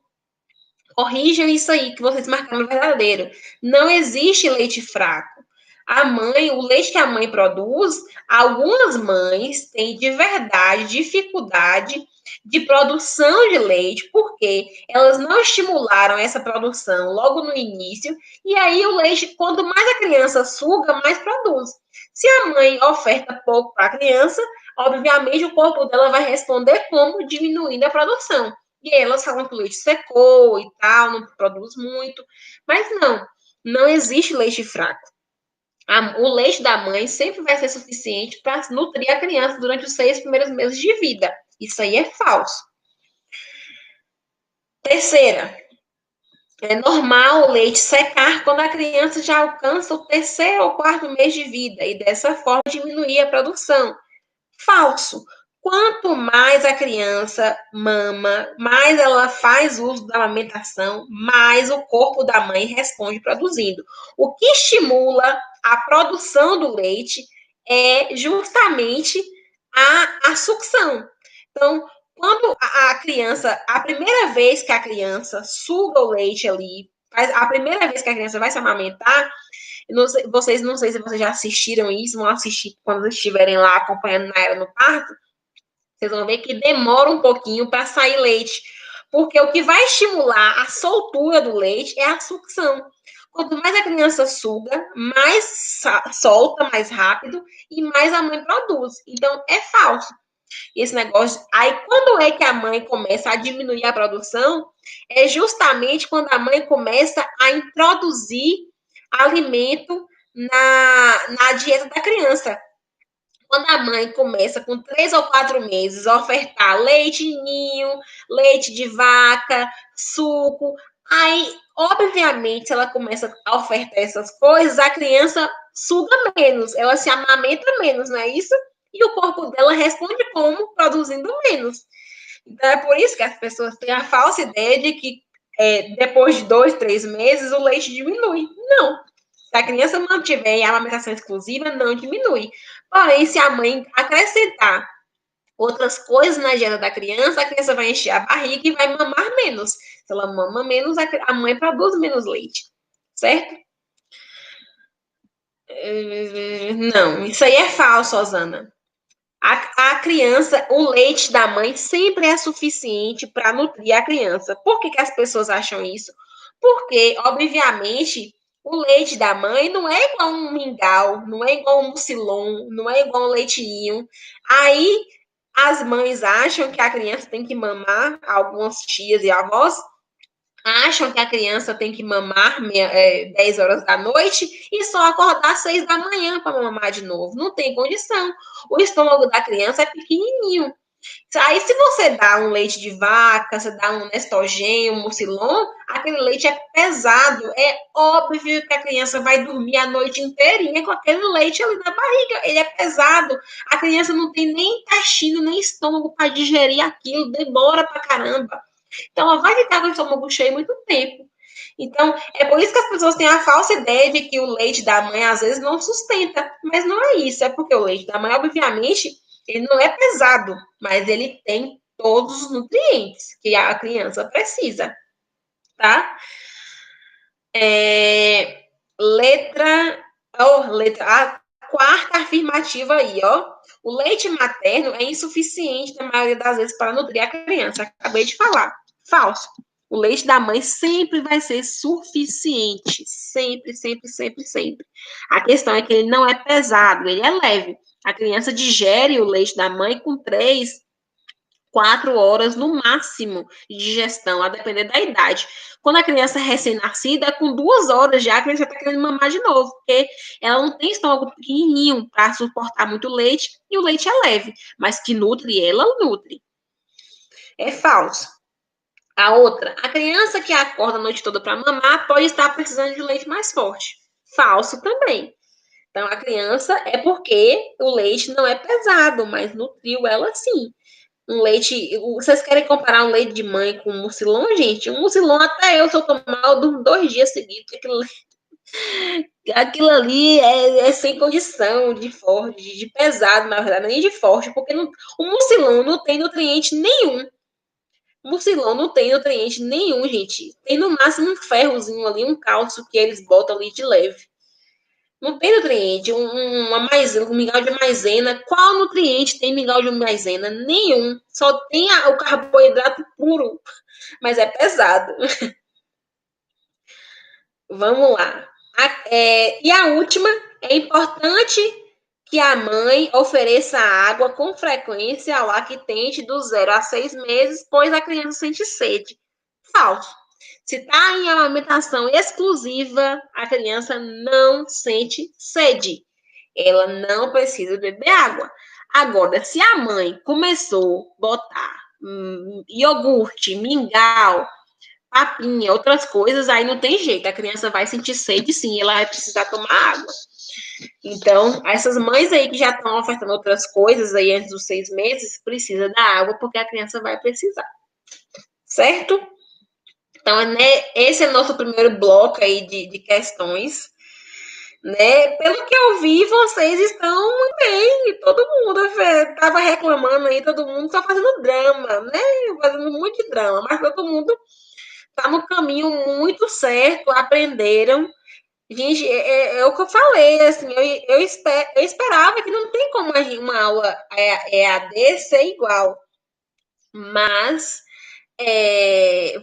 corrijam isso aí que vocês marcaram verdadeiro. Não existe leite fraco. A mãe, o leite que a mãe produz, algumas mães têm de verdade dificuldade de produção de leite, porque elas não estimularam essa produção logo no início, e aí o leite, quanto mais a criança suga, mais produz. Se a mãe oferta pouco para a criança, obviamente o corpo dela vai responder como diminuindo a produção. E aí elas falam que o leite secou e tal, não produz muito. Mas não existe leite fraco. O leite da mãe sempre vai ser suficiente para nutrir a criança durante os 6 primeiros meses de vida. Isso aí é falso. Terceira, é normal o leite secar quando a criança já alcança o terceiro ou quarto mês de vida e dessa forma diminuir a produção. Falso. Quanto mais a criança mama, mais ela faz uso da amamentação, mais o corpo da mãe responde produzindo. O que estimula a produção do leite é justamente a sucção. Então, quando a criança, a primeira vez que a criança suga o leite ali, a primeira vez que a criança vai se amamentar, não sei, não sei se vocês já assistiram isso, vão assistir quando estiverem lá acompanhando na era no parto, vocês vão ver que demora um pouquinho para sair leite, porque o que vai estimular a soltura do leite é a sucção. Quanto mais a criança suga, mais solta mais rápido e mais a mãe produz. Então, é falso esse negócio. Aí, quando é que a mãe começa a diminuir a produção? É justamente quando a mãe começa a introduzir alimento na dieta da criança. Quando a mãe começa com 3 ou 4 meses a ofertar leite ninho, leite de vaca, suco, aí, obviamente, se ela começa a ofertar essas coisas, a criança suga menos, ela se amamenta menos, não é isso? E o corpo dela responde como? Produzindo menos. Então, é por isso que as pessoas têm a falsa ideia de que depois de 2, 3 meses o leite diminui. Não. Se a criança mantiver a amamentação exclusiva, não diminui. Porém, se a mãe acrescentar outras coisas na dieta da criança, a criança vai encher a barriga e vai mamar menos. Se ela mama menos, a mãe produz menos leite. Certo? Não, isso aí é falso, Osana. A criança, o leite da mãe sempre é suficiente para nutrir a criança. Por que as pessoas acham isso? Porque, obviamente, o leite da mãe não é igual um mingau, não é igual um mucilon, não é igual um leitinho. Aí as mães acham que a criança tem que mamar, algumas tias e avós acham que a criança tem que mamar 10 horas da noite e só acordar 6 da manhã para mamar de novo. Não tem condição. O estômago da criança é pequenininho. Aí, se você dá um leite de vaca, você dá um Nestogen, um Mucilon, aquele leite é pesado. É óbvio que a criança vai dormir a noite inteirinha com aquele leite ali na barriga. Ele é pesado. A criança não tem nem intestino, nem estômago para digerir aquilo. Demora pra caramba. Então, ela vai ficar com o estômago cheio muito tempo. Então, é por isso que as pessoas têm a falsa ideia de que o leite da mãe às vezes não sustenta, mas não é isso, é porque o leite da mãe, obviamente, ele não é pesado, mas ele tem todos os nutrientes que a criança precisa, tá? Letra, a quarta afirmativa aí, ó. O leite materno é insuficiente na maioria das vezes para nutrir a criança. Acabei de falar. Falso. O leite da mãe sempre vai ser suficiente. Sempre, sempre, sempre, sempre. A questão é que ele não é pesado, ele é leve. A criança digere o leite da mãe com 3, 4 horas no máximo de digestão, a depender da idade. Quando a criança é recém-nascida, com 2 horas já a criança está querendo mamar de novo, porque ela não tem estômago pequenininho para suportar muito leite e o leite é leve, mas que nutre ela, nutre. É falso. A outra, a criança que acorda a noite toda para mamar pode estar precisando de leite mais forte. Falso também. Então, a criança é porque o leite não é pesado, mas nutriu ela sim. Um leite. Vocês querem comparar um leite de mãe com um mucilon, gente? Um mucilon, até eu, se eu tomar, eu durmo 2 dias seguidos. Aquilo ali é sem condição de forte, de pesado, na verdade, nem de forte, porque não, o mucilon não tem nutriente nenhum. O mucilon não tem nutriente nenhum, gente. Tem no máximo um ferrozinho ali, um cálcio que eles botam ali de leve. Não tem nutriente. Uma maisena, um mingau de maisena. Qual nutriente tem mingau de maisena? Nenhum. Só tem o carboidrato puro, mas é pesado. Vamos lá. E a última, é importante que a mãe ofereça água com frequência ao lactente do 0 a 6 meses, pois a criança sente sede. Falso. Se está em alimentação exclusiva, a criança não sente sede. Ela não precisa beber água. Agora, se a mãe começou a botar iogurte, mingau, papinha, outras coisas, aí não tem jeito. A criança vai sentir sede, sim, ela vai precisar tomar água. Então, essas mães aí que já estão ofertando outras coisas aí antes dos 6 meses, precisa da água, porque a criança vai precisar. Certo? Então, né, esse é nosso primeiro bloco aí de questões. Né? Pelo que eu vi, vocês estão bem. Todo mundo estava reclamando aí, todo mundo está fazendo drama, né? Fazendo muito drama, mas todo mundo está no caminho muito certo, aprenderam. Gente, é o que eu falei, assim, eu esperava que não tem como uma aula EAD ser igual, mas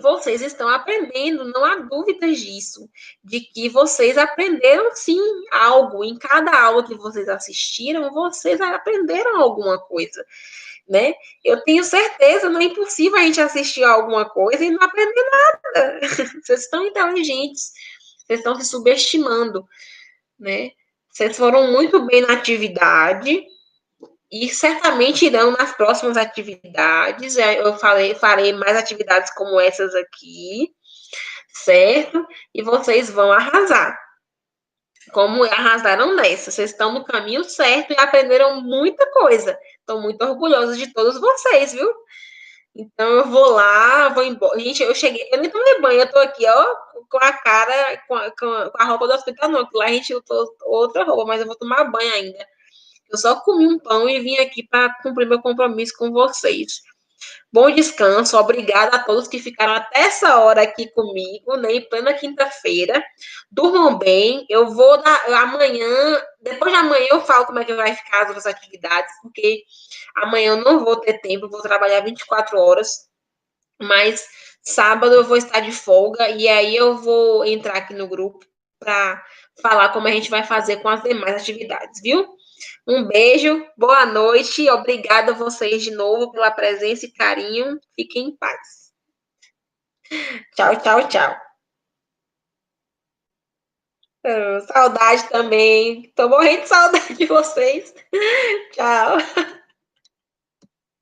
vocês estão aprendendo, não há dúvidas disso, de que vocês aprenderam sim algo. Em cada aula que vocês assistiram, vocês aprenderam alguma coisa, né? Eu tenho certeza, não é impossível a gente assistir alguma coisa e não aprender nada. Vocês estão inteligentes, vocês estão se subestimando, né? Vocês foram muito bem na atividade, e certamente irão nas próximas atividades. Eu farei mais atividades como essas aqui, certo? E vocês vão arrasar. Como arrasaram nessa. Vocês estão no caminho certo e aprenderam muita coisa. Estou muito orgulhosa de todos vocês, viu? Então eu vou lá, vou embora. Gente, eu cheguei, eu nem tomei banho, eu tô aqui, ó, com a cara, com a roupa do hospital, não, que lá a gente usou outra roupa, mas eu vou tomar banho ainda. Eu só comi um pão e vim aqui para cumprir meu compromisso com vocês. Bom descanso, obrigada a todos que ficaram até essa hora aqui comigo, né, em plena quinta-feira. Durmam bem, eu vou dar amanhã, depois de amanhã eu falo como é que vai ficar as outras atividades, porque amanhã eu não vou ter tempo, vou trabalhar 24 horas, mas sábado eu vou estar de folga e aí eu vou entrar aqui no grupo para falar como a gente vai fazer com as demais atividades, viu? Um beijo, boa noite, obrigada a vocês de novo pela presença e carinho. Fiquem em paz. Tchau, tchau, tchau. Saudade também. Tô morrendo de saudade de vocês. Tchau.